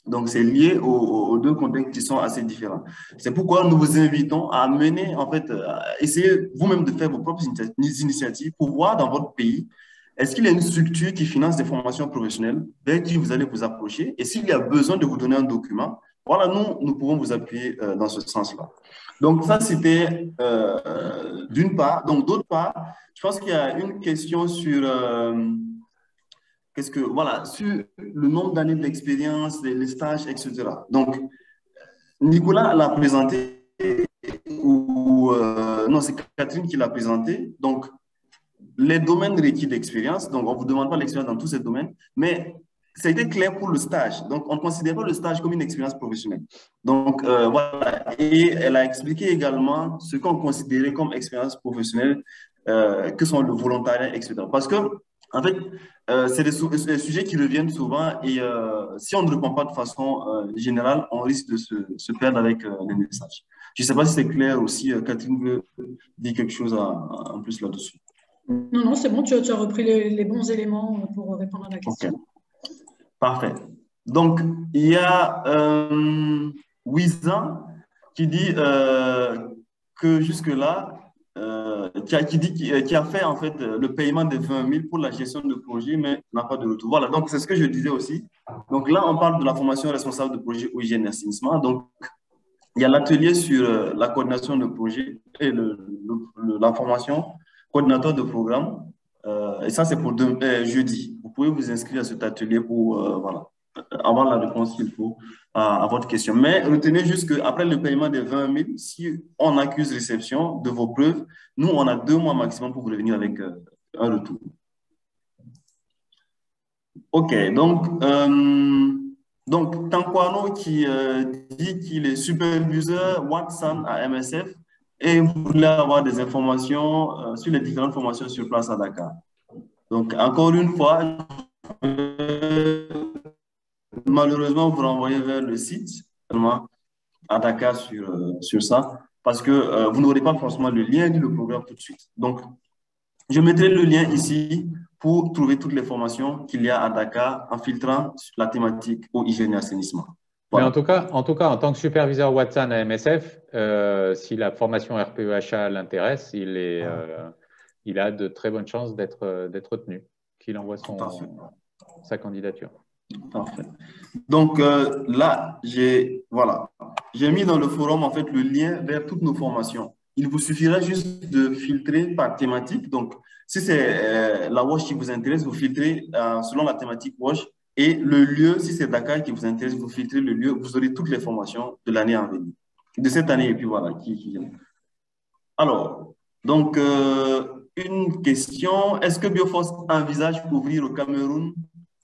Donc, c'est lié aux deux contextes qui sont assez différents. C'est pourquoi nous vous invitons à mener, en fait, à essayer vous-même de faire vos propres initiatives pour voir dans votre pays, est-ce qu'il y a une structure qui finance des formations professionnelles vers qui vous allez vous approcher? Et s'il y a besoin de vous donner un document, voilà, nous pouvons vous appuyer dans ce sens-là. Donc, ça, c'était d'une part. Donc, d'autre part, je pense qu'il y a une question sur... voilà, sur le nombre d'années d'expérience, les stages, etc. Donc, Nicolas l'a présenté, non, c'est Catherine qui l'a présenté. Donc, les domaines requis d'expérience, donc on ne vous demande pas l'expérience dans tous ces domaines, mais ça a été clair pour le stage. Donc, on ne considère pas le stage comme une expérience professionnelle. Donc, voilà. Et elle a expliqué également ce qu'on considérait comme expérience professionnelle, que sont le volontariat, etc. Parce que, en fait, c'est des sujets qui reviennent souvent et si on ne répond pas de façon générale, on risque de se perdre avec les messages. Je ne sais pas si c'est clair aussi. Catherine veut dire quelque chose en plus là-dessus. Non, non, c'est bon, tu as repris les bons éléments pour répondre à la question. Okay. Parfait. Donc, il y a Wiza qui dit que jusque-là, qui a fait en fait le paiement de 20 000 pour la gestion de projet, mais n'a pas de retour. Voilà, donc c'est ce que je disais aussi. Donc là, on parle de la formation responsable de projet au hygiène et assainissement. Donc, il y a l'atelier sur la coordination de projet et la formation coordinateur de programme. Et ça, c'est pour jeudi. Vous pouvez vous inscrire à cet atelier pour voilà, avoir la réponse qu'il faut à votre question. Mais retenez juste qu'après le paiement de 20 000, si on accuse réception de vos preuves, nous, on a 2 mois maximum pour vous revenir avec un retour. OK, donc Tankwano qui dit qu'il est superviseur Watson à MSF et voulait avoir des informations sur les différentes formations sur place à Dakar. Donc, encore une fois, malheureusement, vous renvoyez vers le site à Dakar sur ça, parce que vous n'aurez pas forcément le lien ni le programme tout de suite. Donc, je mettrai le lien ici pour trouver toutes les formations qu'il y a à Dakar en filtrant la thématique au hygiène et assainissement. Voilà. Mais en tout cas, en tant que superviseur Watson à MSF, si la formation RPEHA l'intéresse, il a de très bonnes chances d'être retenu, qu'il envoie sa candidature. Parfait. Donc là, j'ai mis dans le forum en fait le lien vers toutes nos formations. Il vous suffira juste de filtrer par thématique. Donc, si c'est la WASH qui vous intéresse, vous filtrez selon la thématique WASH. Et le lieu, si c'est Dakar qui vous intéresse, vous filtrez le lieu. Vous aurez toutes les formations de l'année à venir. De cette année, et puis voilà, qui vient. Alors, donc, une question. Est-ce que Bioforce envisage d'ouvrir au Cameroun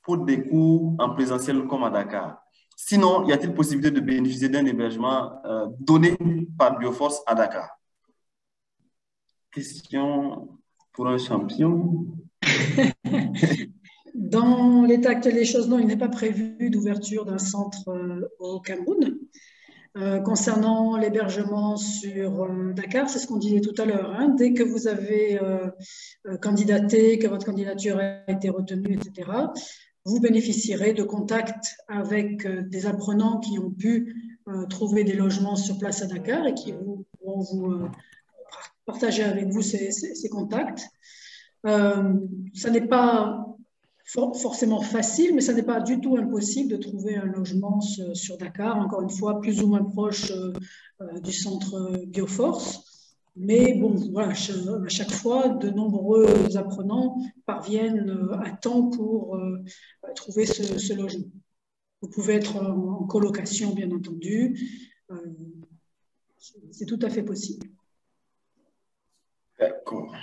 pour des cours en présentiel comme à Dakar? Sinon, y a-t-il possibilité de bénéficier d'un hébergement donné par Bioforce à Dakar? Question pour un champion. Dans l'état actuel des choses, non, il n'est pas prévu d'ouverture d'un centre au Cameroun. Concernant l'hébergement sur Dakar, c'est ce qu'on disait tout à l'heure, hein, dès que vous avez candidaté, que votre candidature a été retenue, etc., vous bénéficierez de contacts avec des apprenants qui ont pu trouver des logements sur place à Dakar et qui vont vous partager avec vous ces contacts. Ça n'est pas forcément facile, mais ça n'est pas du tout impossible de trouver un logement sur Dakar, encore une fois, plus ou moins proche du centre Bioforce. Mais bon, voilà, à chaque fois, de nombreux apprenants parviennent à temps pour trouver ce logement. Vous pouvez être en colocation, bien entendu. C'est tout à fait possible. D'accord.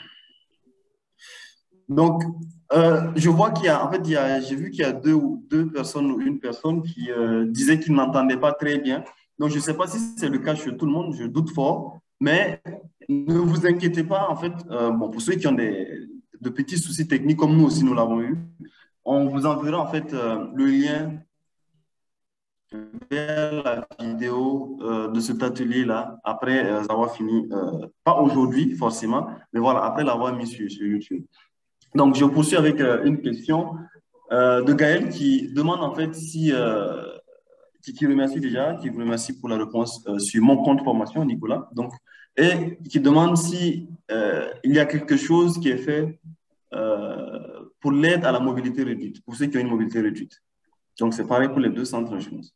Donc, je vois qu'il y a, en fait, j'ai vu qu'il y a deux personnes ou une personne qui disait qu'il n'entendait pas très bien. Donc, je ne sais pas si c'est le cas chez tout le monde, je doute fort. Mais ne vous inquiétez pas, en fait, bon, pour ceux qui ont de petits soucis techniques, comme nous aussi nous l'avons eu, on vous enverra en fait le lien vers la vidéo de cet atelier-là, après avoir fini, pas aujourd'hui forcément, mais voilà, après l'avoir mis sur YouTube. Donc, je poursuis avec une question de Gaël qui demande en fait si, qui remercie déjà, qui vous remercie pour la réponse sur mon compte formation, Nicolas. Donc, et qui demande si il y a quelque chose qui est fait pour l'aide à la mobilité réduite, pour ceux qui ont une mobilité réduite. Donc, c'est pareil pour les deux centres, je pense.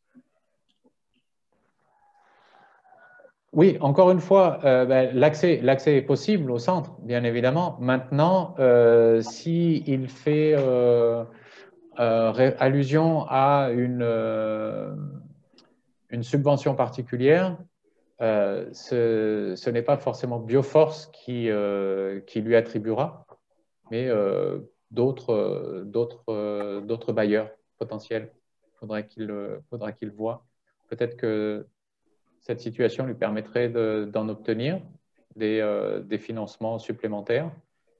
Oui, encore une fois, l'accès est possible au centre, bien évidemment. Maintenant, s'il fait allusion à une subvention particulière, ce n'est pas forcément Bioforce qui lui attribuera, mais d'autres bailleurs potentiels. Faudra qu'il voit. Peut-être que cette situation lui permettrait d'en obtenir des financements supplémentaires,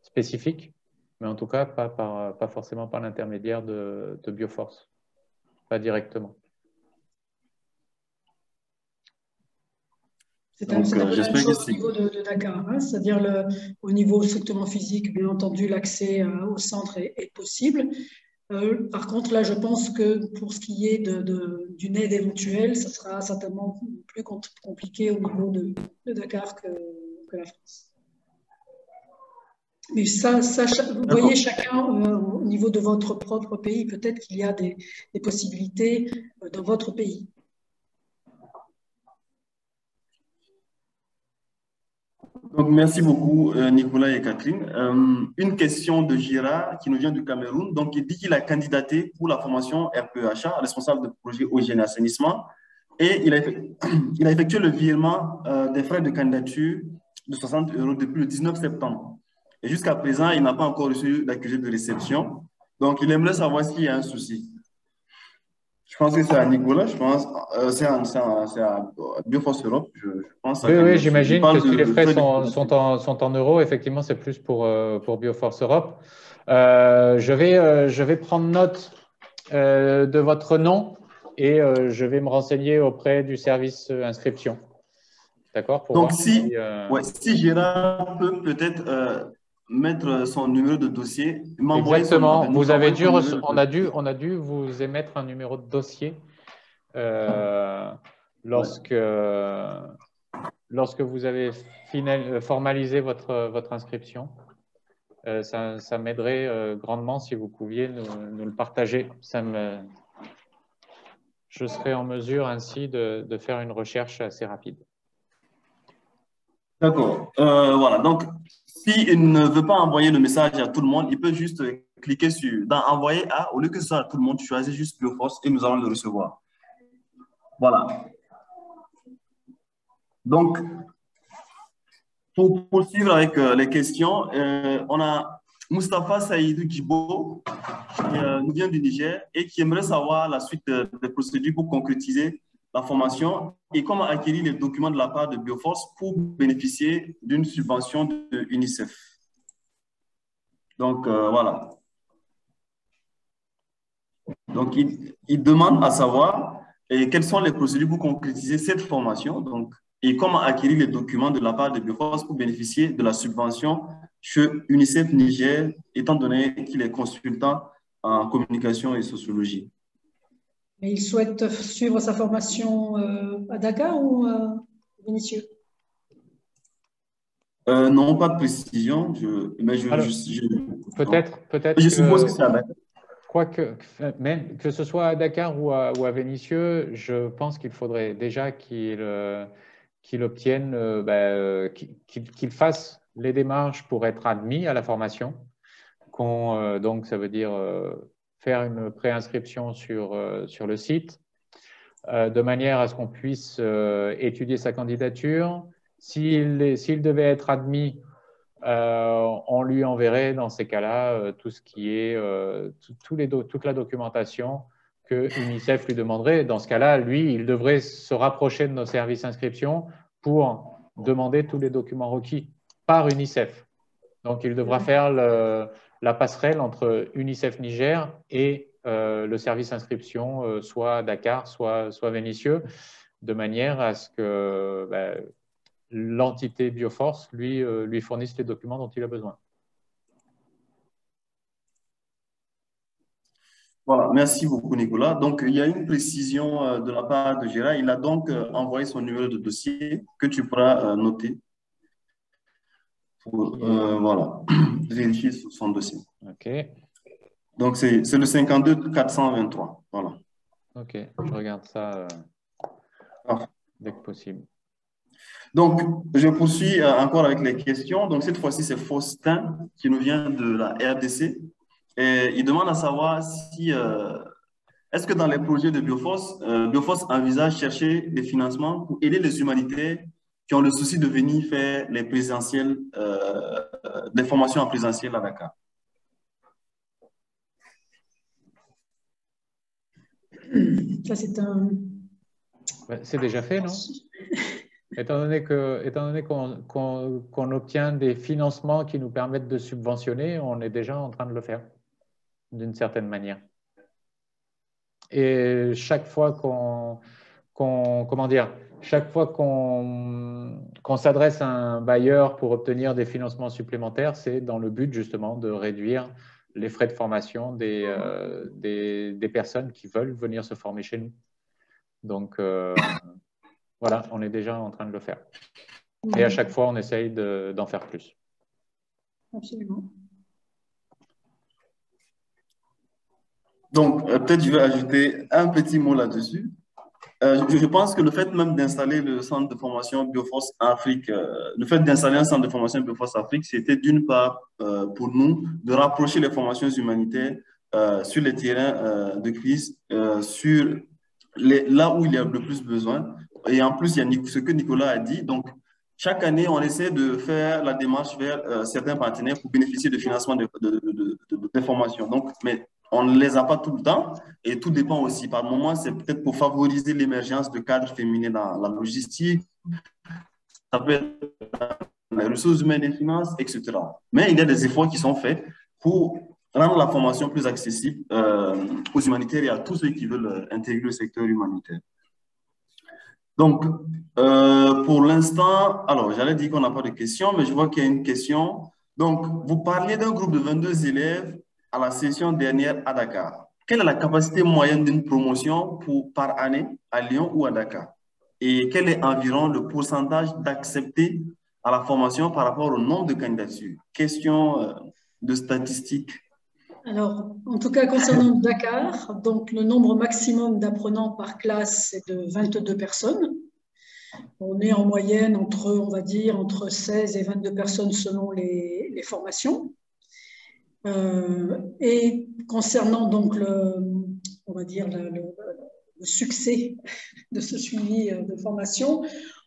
spécifiques, mais en tout cas pas forcément par l'intermédiaire de Bioforce, pas directement. C'est un peu la même chose au niveau de Dakar, hein, c'est-à-dire au niveau strictement physique, bien entendu, l'accès au centre est possible. Par contre, là, je pense que pour ce qui est d'une aide éventuelle, ça sera certainement plus compliqué au niveau de Dakar que la France. Mais ça vous voyez, chacun au niveau de votre propre pays, peut-être qu'il y a des possibilités dans votre pays. Donc, merci beaucoup, Nicolas et Catherine. Une question de Gira qui nous vient du Cameroun. Donc, il dit qu'il a candidaté pour la formation RPEHA, responsable de projet hygiène et assainissement, et il a effectué le virement des frais de candidature de 60 € depuis le 19 septembre. Et jusqu'à présent, il n'a pas encore reçu l'accusé de réception. Donc, il aimerait savoir s'il y a un souci. Je pense que c'est à Nicolas, je pense. C'est à Bioforce Europe, je pense. Oui, j'imagine que si les frais sont en euros, effectivement, c'est plus pour Bioforce Europe. Je vais prendre note de votre nom et je vais me renseigner auprès du service inscription. D'accord? Donc, si Gérard peut peut-être mettre son numéro de dossier, m'envoyer. Exactement. On a dû vous émettre un numéro de dossier lorsque vous avez formalisé votre inscription. Ça m'aiderait grandement si vous pouviez nous le partager. Je serai en mesure ainsi de faire une recherche assez rapide. D'accord. Voilà. Donc, s'il ne veut pas envoyer le message à tout le monde, il peut juste cliquer dans Envoyer à, au lieu que ce soit à tout le monde, tu choisis juste Bioforce et nous allons le recevoir. Voilà. Donc, pour poursuivre avec les questions, on a Moustapha Saïdou Djibo qui nous vient du Niger et qui aimerait savoir la suite des procédures pour concrétiser la formation et comment acquérir les documents de la part de Bioforce pour bénéficier d'une subvention de UNICEF. Donc, voilà. Donc, il demande à savoir et quelles sont les procédures pour concrétiser cette formation, donc, et comment acquérir les documents de la part de Bioforce pour bénéficier de la subvention chez UNICEF Niger, étant donné qu'il est consultant en communication et sociologie. Mais il souhaite suivre sa formation à Dakar ou à Vénissieux? Non, pas de précision. Peut-être je suppose que c'est à Dakar. Même que ce soit à Dakar ou à Vénissieux, je pense qu'il faudrait déjà qu'il obtienne, qu'il fasse les démarches pour être admis à la formation. Donc, ça veut dire faire une préinscription sur le site, de manière à ce qu'on puisse étudier sa candidature. S'il devait être admis, on lui enverrait dans ces cas-là tout ce qui est toute la documentation que UNICEF lui demanderait. Dans ce cas-là, lui, il devrait se rapprocher de nos services d'inscription pour demander tous les documents requis par UNICEF. Donc, il devra faire la passerelle entre UNICEF Niger et le service d'inscription, soit à Dakar, soit Vénissieux, de manière à ce que l'entité Bioforce lui fournisse les documents dont il a besoin. Voilà, merci beaucoup Nicolas. Donc, il y a une précision de la part de Gérard. Il a donc envoyé son numéro de dossier que tu pourras noter pour voilà, vérifier son dossier. OK. Donc, c'est le 52 423. Voilà. OK, je regarde ça dès que possible. Donc, je poursuis encore avec les questions. Donc, cette fois-ci, c'est Faustin qui nous vient de la RDC. Et il demande à savoir si, est-ce que dans les projets de Bioforce, Bioforce envisage chercher des financements pour aider les humanitaires qui ont le souci de venir faire les présentiels, des formations en présentiel à Dakar. Ça, c'est déjà fait, non? Étant donné qu'on obtient des financements qui nous permettent de subventionner, on est déjà en train de le faire d'une certaine manière. Et chaque fois qu'on s'adresse à un bailleur pour obtenir des financements supplémentaires, c'est dans le but justement de réduire les frais de formation des personnes qui veulent venir se former chez nous. Donc, voilà, on est déjà en train de le faire. Et à chaque fois, on essaye d'en faire plus. Absolument. Donc, peut-être je vais ajouter un petit mot là-dessus. Je pense que le fait même d'installer le centre de formation Bioforce Afrique, le fait d'installer un centre de formation Bioforce Afrique, c'était d'une part pour nous de rapprocher les formations humanitaires sur les terrains de crise, sur là où il y a le plus besoin. Et en plus, il y a ce que Nicolas a dit. Donc, chaque année, on essaie de faire la démarche vers certains partenaires pour bénéficier de financement de formations. Donc, mais on ne les a pas tout le temps et tout dépend aussi. Par moment, c'est peut-être pour favoriser l'émergence de cadres féminins dans la logistique, ça peut être dans les ressources humaines et finances, etc. Mais il y a des efforts qui sont faits pour rendre la formation plus accessible aux humanitaires et à tous ceux qui veulent intégrer le secteur humanitaire. Donc, pour l'instant, alors j'allais dire qu'on n'a pas de questions, mais je vois qu'il y a une question. Donc, vous parliez d'un groupe de 22 élèves à la session dernière à Dakar. Quelle est la capacité moyenne d'une promotion par année à Lyon ou à Dakar? Et quel est environ le pourcentage d'acceptés à la formation par rapport au nombre de candidatures? Question de statistiques. Alors, en tout cas, concernant Dakar, donc le nombre maximum d'apprenants par classe est de 22 personnes. On est en moyenne entre 16 et 22 personnes selon les formations. Et concernant donc le succès de ce suivi de formation,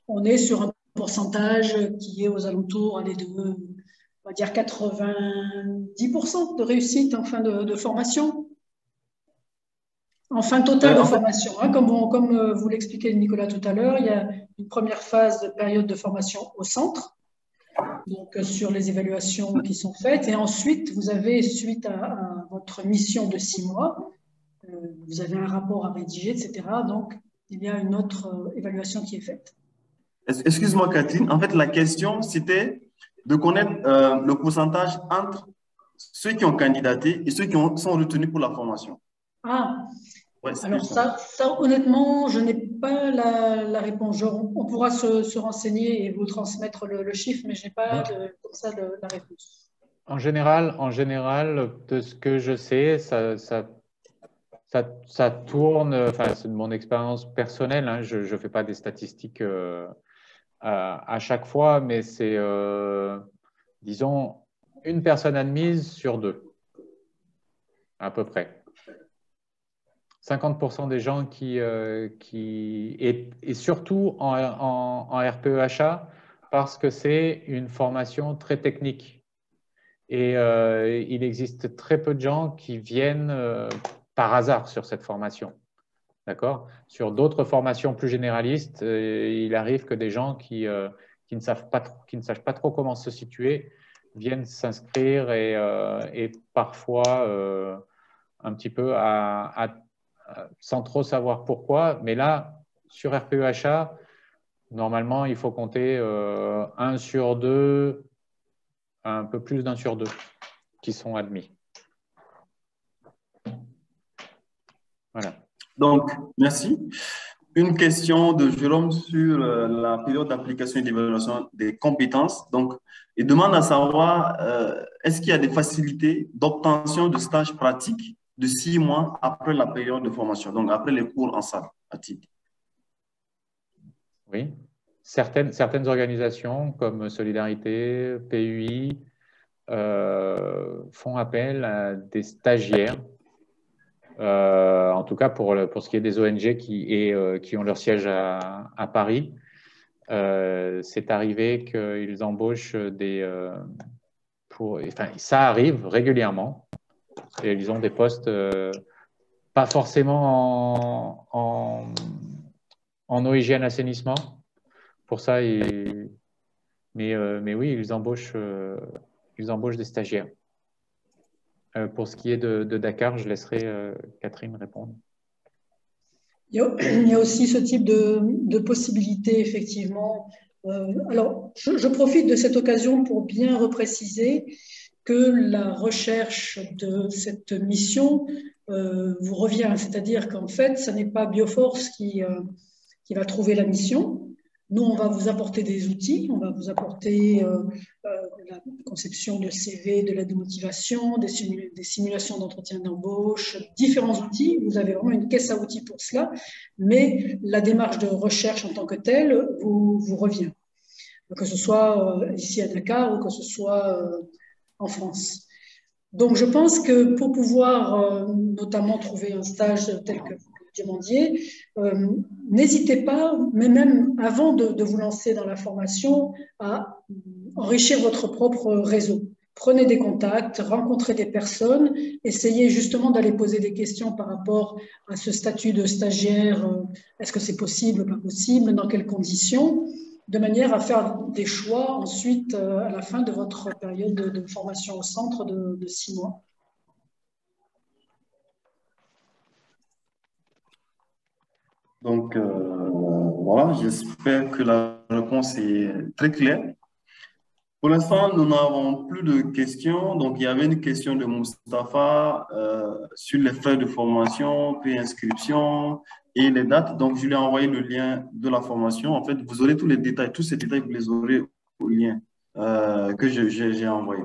on est sur un pourcentage qui est aux alentours de, on va dire 90% de réussite en fin de formation. En fin totale de formation, hein, comme vous l'expliquait Nicolas tout à l'heure, il y a une première phase de période de formation au centre, donc sur les évaluations qui sont faites, et ensuite vous avez, suite à votre mission de 6 mois, vous avez un rapport à rédiger, etc. Donc il y a une autre évaluation qui est faite. Excuse-moi, Catherine. En fait, la question, c'était de connaître le pourcentage entre ceux qui ont candidaté et ceux qui sont retenus pour la formation. Ah, Ouais, alors ça, honnêtement, je n'ai pas la réponse. On pourra se renseigner et vous transmettre le chiffre, mais je n'ai pas comme ça la réponse. En général, de ce que je sais, ça tourne, enfin, c'est de mon expérience personnelle, hein, je ne fais pas des statistiques à chaque fois, mais c'est, disons, une personne admise sur deux, à peu près. 50% des gens et surtout en RPE-achat, parce que c'est une formation très technique. Et il existe très peu de gens qui viennent par hasard sur cette formation. D'accord ? Sur d'autres formations plus généralistes, il arrive que des gens qui ne sachent pas trop comment se situer viennent s'inscrire et parfois un petit peu sans trop savoir pourquoi. Mais là, sur RPE-achat, normalement, il faut compter 1 sur 2, un peu plus d'1 sur 2 qui sont admis. Voilà. Donc, merci. Une question de Jérôme sur la période d'application et d'évaluation des compétences. Donc, il demande à savoir, est-ce qu'il y a des facilités d'obtention de stages pratiques de 6 mois après la période de formation, donc après les cours en salle pratique? Oui. Certaines organisations comme Solidarité, PUI, font appel à des stagiaires. En tout cas, pour ce qui est des ONG qui ont leur siège à Paris, c'est arrivé qu'ils embauchent ça arrive régulièrement. Et ils ont des postes pas forcément en eau, hygiène, assainissement. Pour ça, mais oui, ils embauchent des stagiaires. Pour ce qui est de Dakar, je laisserai Catherine répondre. Il y a aussi ce type de possibilités, effectivement. Alors, je profite de cette occasion pour bien repréciser que la recherche de cette mission vous revient. C'est-à-dire qu'en fait, ce n'est pas Bioforce qui va trouver la mission. Nous, on va vous apporter des outils, on va vous apporter la conception de CV, de l'aide de motivation, des simulations d'entretien d'embauche, différents outils. Vous avez vraiment une caisse à outils pour cela, mais la démarche de recherche en tant que telle vous revient, que ce soit ici à Dakar ou que ce soit en France. Donc, je pense que pour pouvoir notamment trouver un stage tel que vous le demandiez, n'hésitez pas, mais même avant de vous lancer dans la formation, à enrichir votre propre réseau. Prenez des contacts, rencontrez des personnes, essayez justement d'aller poser des questions par rapport à ce statut de stagiaire. Est-ce que c'est possible, pas possible, dans quelles conditions ? De manière à faire des choix ensuite à la fin de votre période de formation au centre de 6 mois. Donc, voilà, j'espère que la réponse est très claire. Pour l'instant, nous n'avons plus de questions. Donc, il y avait une question de Mustapha sur les frais de formation, pré-inscription et les dates. Donc, je lui ai envoyé le lien de la formation. En fait, vous aurez tous les détails. Tous ces détails, vous les aurez au lien que j'ai envoyé.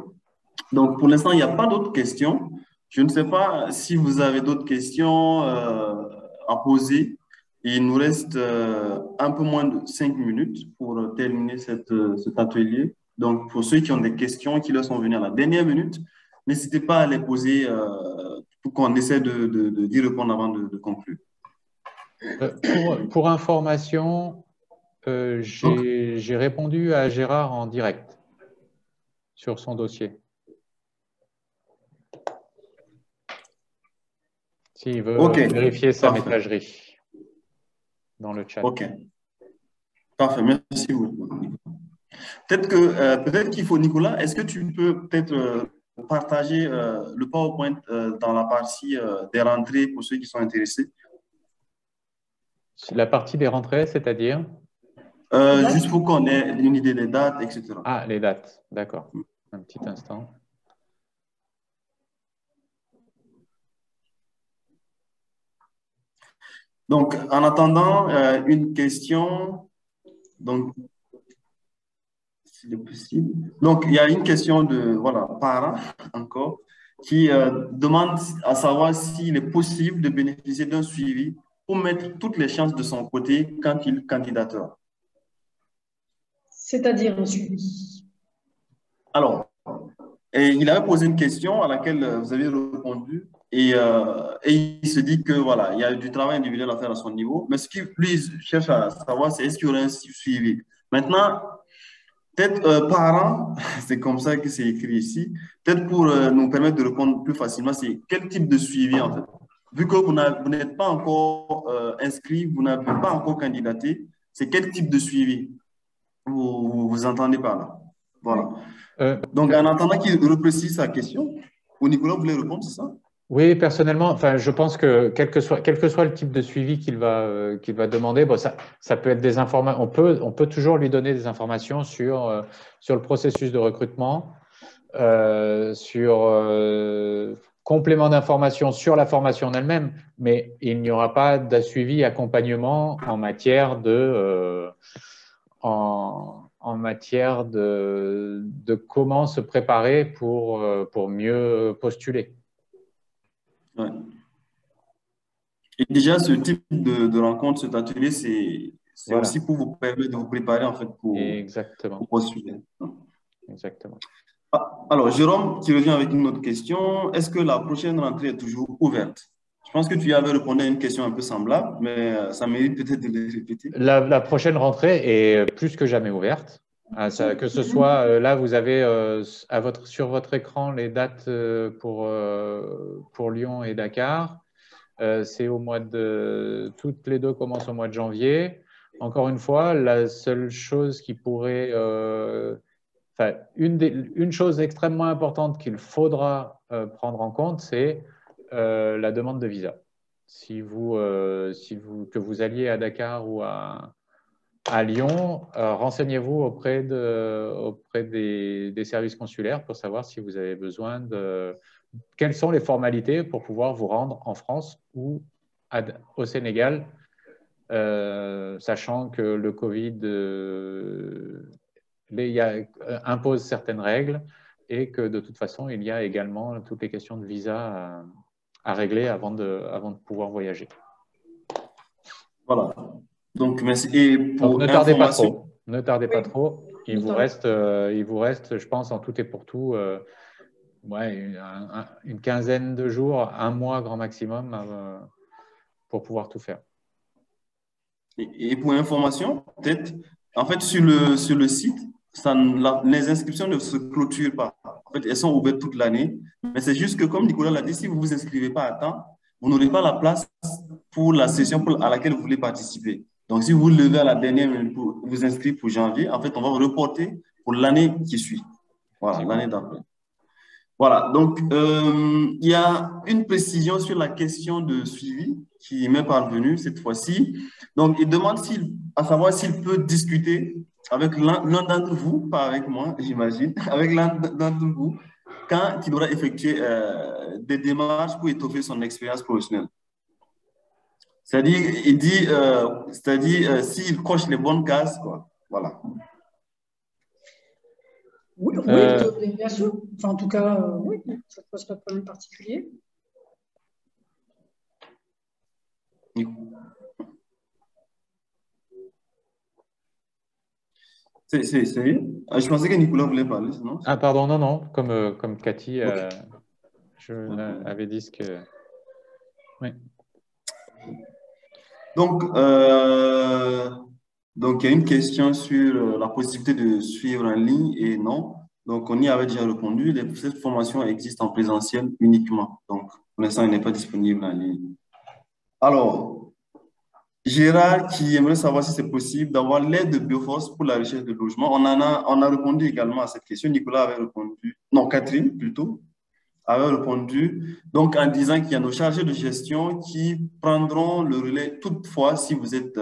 Donc, pour l'instant, il n'y a pas d'autres questions. Je ne sais pas si vous avez d'autres questions à poser. Il nous reste un peu moins de 5 minutes pour terminer cet atelier. Donc, pour ceux qui ont des questions qui leur sont venues à la dernière minute, n'hésitez pas à les poser pour qu'on essaie d'y répondre avant de conclure. Pour information, j'ai répondu à Gérard en direct sur son dossier. S'il veut vérifier sa messagerie dans le chat. OK. Parfait, merci beaucoup. Peut-être qu'il faut, Nicolas, est-ce que tu peux peut-être partager le PowerPoint dans la partie des rentrées pour ceux qui sont intéressés? La partie des rentrées, c'est-à-dire? Juste pour qu'on ait une idée des dates, etc. Ah, les dates, d'accord. Un petit instant. Donc, en attendant, une question. Donc, s'il est possible. Donc, il y a une question de, voilà, Para, encore, qui demande à savoir s'il est possible de bénéficier d'un suivi pour mettre toutes les chances de son côté quand il candidatera. C'est-à-dire un suivi. Alors, il avait posé une question à laquelle vous avez répondu et il se dit que voilà, il y a du travail individuel à faire à son niveau, mais ce qu'il lui cherche à savoir, c'est est-ce qu'il y aurait un suivi. Maintenant, peut-être parents, c'est comme ça que c'est écrit ici, peut-être pour nous permettre de répondre plus facilement, c'est quel type de suivi en fait. Vu que vous n'êtes pas encore inscrit, vous n'avez pas encore candidaté, c'est quel type de suivi vous entendez par là. Voilà. Donc, en attendant qu'il reprécise sa question, Nicolas, vous voulez répondre, c'est ça? Oui, personnellement, enfin, je pense que quel que soit le type de suivi qu'il va demander, bon, ça peut être des informations. On peut toujours lui donner des informations sur le processus de recrutement, sur complément d'informations sur la formation en elle-même, mais il n'y aura pas de suivi accompagnement en matière en matière de comment se préparer pour mieux postuler. Ouais. Et déjà, ce type de rencontre, cet atelier, c'est Voilà. aussi pour vous permettre de vous préparer en fait pour postuler. Exactement. Alors, Jérôme, qui revient avec une autre question. Est-ce que la prochaine rentrée est toujours ouverte? Je pense que tu y avais répondu à une question un peu semblable, mais ça mérite peut-être de le répéter. La prochaine rentrée est plus que jamais ouverte. Que ce soit, là, vous avez sur votre écran les dates pour Lyon et Dakar. C'est toutes les deux commencent au mois de janvier. Encore une fois, la seule chose qui pourrait, une chose extrêmement importante qu'il faudra prendre en compte, c'est la demande de visa. Que vous alliez à Dakar ou à Lyon, renseignez-vous auprès des services consulaires pour savoir si vous avez besoin quelles sont les formalités pour pouvoir vous rendre en France ou au Sénégal, sachant que le Covid impose certaines règles et que de toute façon, il y a également toutes les questions de visa à régler avant de pouvoir voyager. Voilà. Donc, merci. Et pour ne tardez pas trop. Ne tardez pas trop. Il vous reste, je pense, en tout et pour tout, une quinzaine de jours, un mois grand maximum pour pouvoir tout faire. Et pour information, peut-être, en fait, sur le site, les inscriptions ne se clôturent pas. En fait, elles sont ouvertes toute l'année. Mais c'est juste que, comme Nicolas l'a dit, si vous ne vous inscrivez pas à temps, vous n'aurez pas la place pour la session à laquelle vous voulez participer. Donc, si vous levez à la dernière minute pour vous inscrire pour janvier, en fait, on va vous reporter pour l'année qui suit. Voilà, l'année d'après. Voilà, donc il y a une précision sur la question de suivi qui m'est parvenue cette fois-ci. Donc, il demande à savoir s'il peut discuter avec l'un d'entre vous, pas avec moi, j'imagine, avec l'un d'entre vous, quand il aura effectué des démarches pour étoffer son expérience professionnelle. C'est-à-dire, il dit, s'il coche les bonnes cases, quoi. Voilà. Oui, bien sûr. Enfin, en tout cas, oui, ça ne pose pas de problème particulier. Je pensais que Nicolas voulait parler, sinon. Ah, pardon, non. Comme Cathy, okay. Je avais dit ce que... Oui. Donc, il y a une question sur la possibilité de suivre en ligne et non. Donc, on y avait déjà répondu. Cette formation existe en présentiel uniquement. Donc, pour l'instant, elle n'est pas disponible en ligne. Alors, Gérard qui aimerait savoir si c'est possible d'avoir l'aide de Bioforce pour la recherche de logement. On a répondu également à cette question. Nicolas avait répondu. Non, Catherine plutôt. avait répondu, donc en disant qu'il y a nos chargés de gestion qui prendront le relais toutefois si vous êtes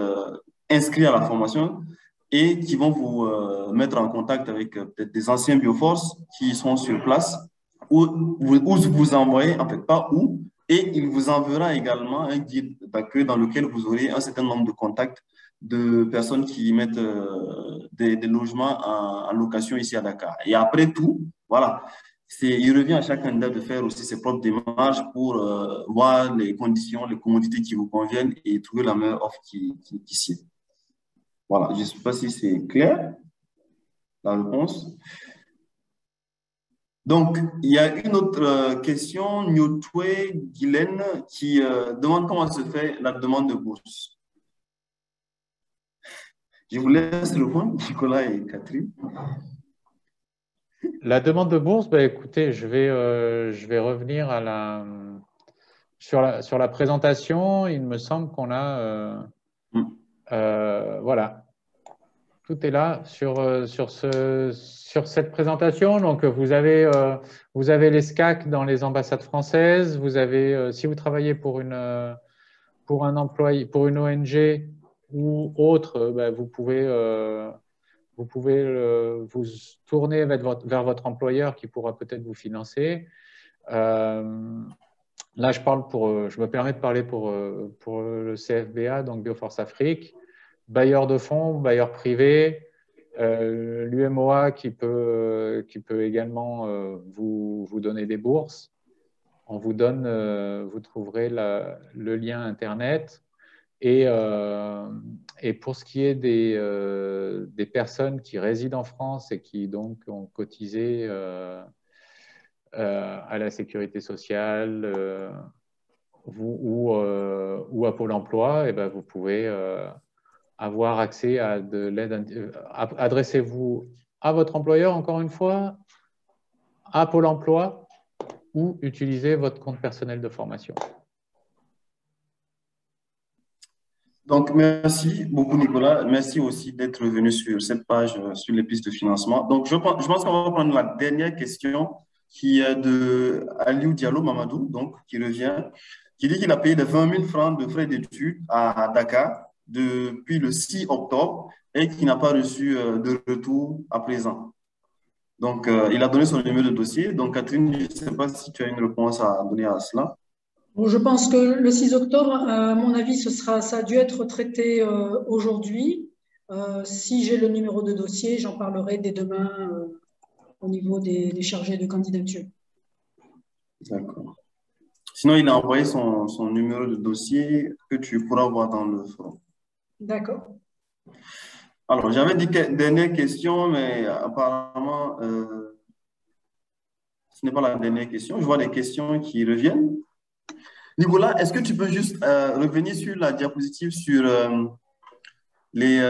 inscrit à la formation et qui vont vous mettre en contact avec peut-être des anciens Bioforce qui sont sur place ou vous envoyez, en fait, pas où, et il vous enverra également un guide d'accueil dans lequel vous aurez un certain nombre de contacts de personnes qui mettent des logements en location ici à Dakar. Et après tout, voilà, il revient à chaque candidat de faire aussi ses propres démarches pour voir les conditions, les commodités qui vous conviennent et trouver la meilleure offre qui sied. Voilà, je ne sais pas si c'est clair, la réponse. Donc, il y a une autre question, Nyotwe Guylaine, qui demande comment se fait la demande de bourse. Je vous laisse répondre, Nicolas et Catherine. La demande de bourse, ben, écoutez, je vais revenir sur la présentation. Il me semble qu'on a… voilà. Tout est là sur cette présentation. Donc, vous avez les SCAC dans les ambassades françaises. Vous avez, si vous travaillez pour un employé, pour une ONG ou autre, ben, vous pouvez vous tourner vers votre employeur qui pourra peut-être vous financer. Là, je me permets de parler pour le CFBA, donc Bioforce Afrique. Bailleur de fonds, bailleur privé, l'UMOA qui peut également vous donner des bourses. Vous trouverez le lien Internet. Et pour ce qui est des personnes qui résident en France et qui donc ont cotisé à la sécurité sociale ou à Pôle emploi, et ben vous pouvez avoir accès à de l'aide. Adressez-vous à votre employeur, encore une fois, à Pôle emploi, ou utilisez votre compte personnel de formation. Donc, merci beaucoup, Nicolas. Merci aussi d'être venu sur cette page, sur les pistes de financement. Donc, je pense qu'on va prendre la dernière question qui est de Aliou Diallo Mamadou, donc, qui revient, qui dit qu'il a payé de 20 000 francs de frais d'études à Dakar depuis le 6 octobre et qui n'a pas reçu de retour à présent. Donc, il a donné son numéro de dossier. Donc, Catherine, je ne sais pas si tu as une réponse à donner à cela. Bon, je pense que le 6 octobre, à mon avis, ça a dû être traité aujourd'hui. Si j'ai le numéro de dossier, j'en parlerai dès demain au niveau des chargés de candidature. D'accord. Sinon, il a envoyé son numéro de dossier que tu pourras voir dans le forum. D'accord. Alors, j'avais dit dernière question, mais apparemment, ce n'est pas la dernière question. Je vois des questions qui reviennent. Nicolas, est-ce que tu peux juste revenir sur la diapositive sur les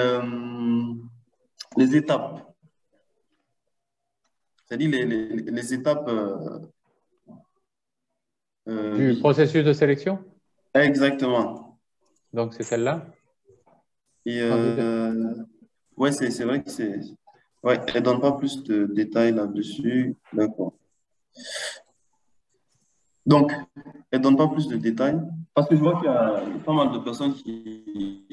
étapes? C'est-à-dire les étapes… du processus de sélection? Exactement. Donc, c'est celle-là? Et ouais, c'est vrai que c'est… Ouais, elle ne donne pas plus de détails là-dessus. D'accord. Donc, elle ne donne pas plus de détails parce que je vois qu'il y a pas mal de personnes qui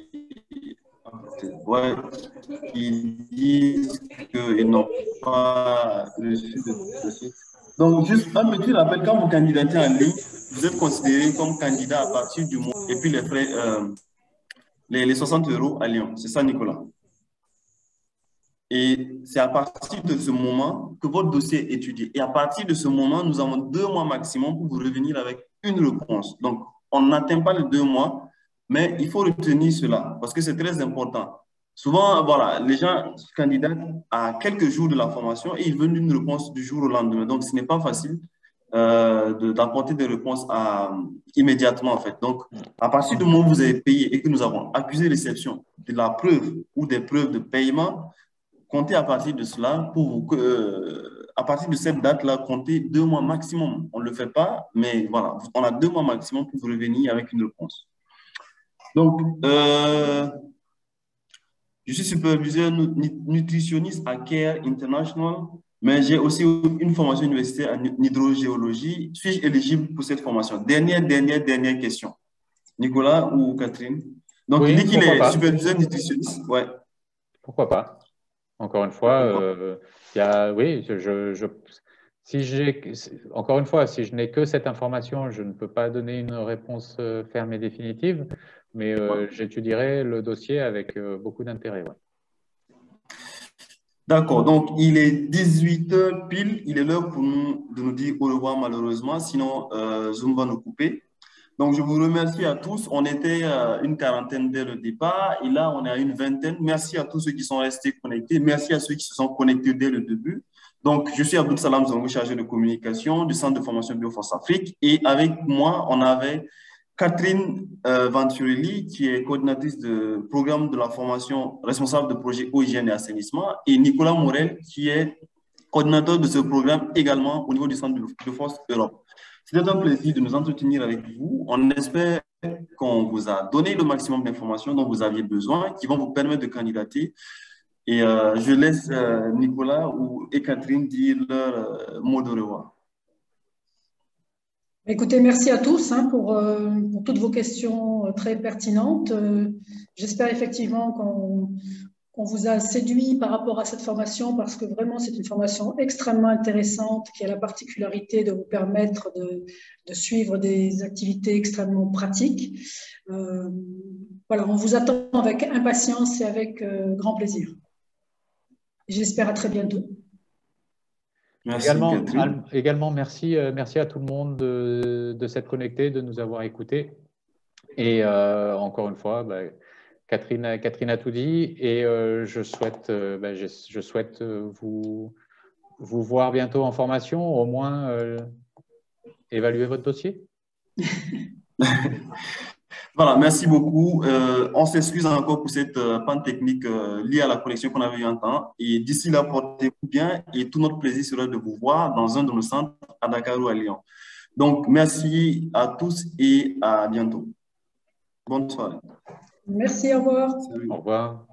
disent qu'ils n'ont pas reçu de dossier. Donc, juste un petit rappel, quand vous candidatez en ligne, vous êtes considéré comme candidat à partir du mois et puis les frais, les 60 € à Lyon. C'est ça, Nicolas? Et c'est à partir de ce moment que votre dossier est étudié. Et à partir de ce moment, nous avons 2 mois maximum pour vous revenir avec une réponse. Donc, on n'atteint pas les 2 mois, mais il faut retenir cela parce que c'est très important. Souvent, voilà, les gens candidatent à quelques jours de la formation et ils veulent une réponse du jour au lendemain. Donc, ce n'est pas facile d'apporter des réponses immédiatement, en fait. Donc, à partir du moment où vous avez payé et que nous avons accusé réception de la preuve ou des preuves de paiement, comptez à partir de cela à partir de cette date-là, comptez 2 mois maximum. On ne le fait pas, mais voilà, on a 2 mois maximum pour vous revenir avec une réponse. Donc, je suis superviseur nutritionniste à Care International. mais j'ai aussi une formation universitaire en hydrogéologie. Suis-je éligible pour cette formation? Dernière question. Nicolas ou Catherine? Donc, il Oui, dit qu'il pourquoi est pas? superviseur nutritionniste. Ouais. Pourquoi pas? Encore une fois, oui, encore une fois, si je n'ai que cette information, je ne peux pas donner une réponse ferme et définitive, mais j'étudierai le dossier avec beaucoup d'intérêt. Ouais. D'accord, donc il est 18 heures pile, il est l'heure pour nous de nous dire au revoir malheureusement, sinon Zoom va nous couper. Donc je vous remercie à tous, on était une quarantaine dès le départ et là on est à une vingtaine. Merci à tous ceux qui sont restés connectés, merci à ceux qui se sont connectés dès le début. Donc je suis Abdou Salam Zongo, chargé de communication du Centre de formation Bioforce Afrique et avec moi on avait Catherine Venturelli, qui est coordinatrice de programme de la formation responsable de projet eau, hygiène et assainissement, et Nicolas Morel, qui est coordinateur de ce programme également au niveau du Centre de Force Europe. C'était un plaisir de nous entretenir avec vous. On espère qu'on vous a donné le maximum d'informations dont vous aviez besoin, qui vont vous permettre de candidater. Et je laisse Nicolas et Catherine dire leur mot de revoir. Écoutez, merci à tous pour toutes vos questions très pertinentes. J'espère effectivement qu'on vous a séduit par rapport à cette formation parce que vraiment c'est une formation extrêmement intéressante qui a la particularité de vous permettre de suivre des activités extrêmement pratiques. Voilà, on vous attend avec impatience et avec grand plaisir. J'espère à très bientôt. Merci, également merci à tout le monde de s'être connecté, de nous avoir écoutés. Et encore une fois, Catherine a tout dit et je souhaite vous voir bientôt en formation, au moins évaluer votre dossier. Voilà, merci beaucoup. On s'excuse encore pour cette panne technique liée à la connexion qu'on avait eu un temps. Et d'ici là, portez-vous bien et tout notre plaisir sera de vous voir dans un de nos centres à Dakar ou à Lyon. Donc, merci à tous et à bientôt. Bonne soirée. Merci, au revoir. Salut. Au revoir.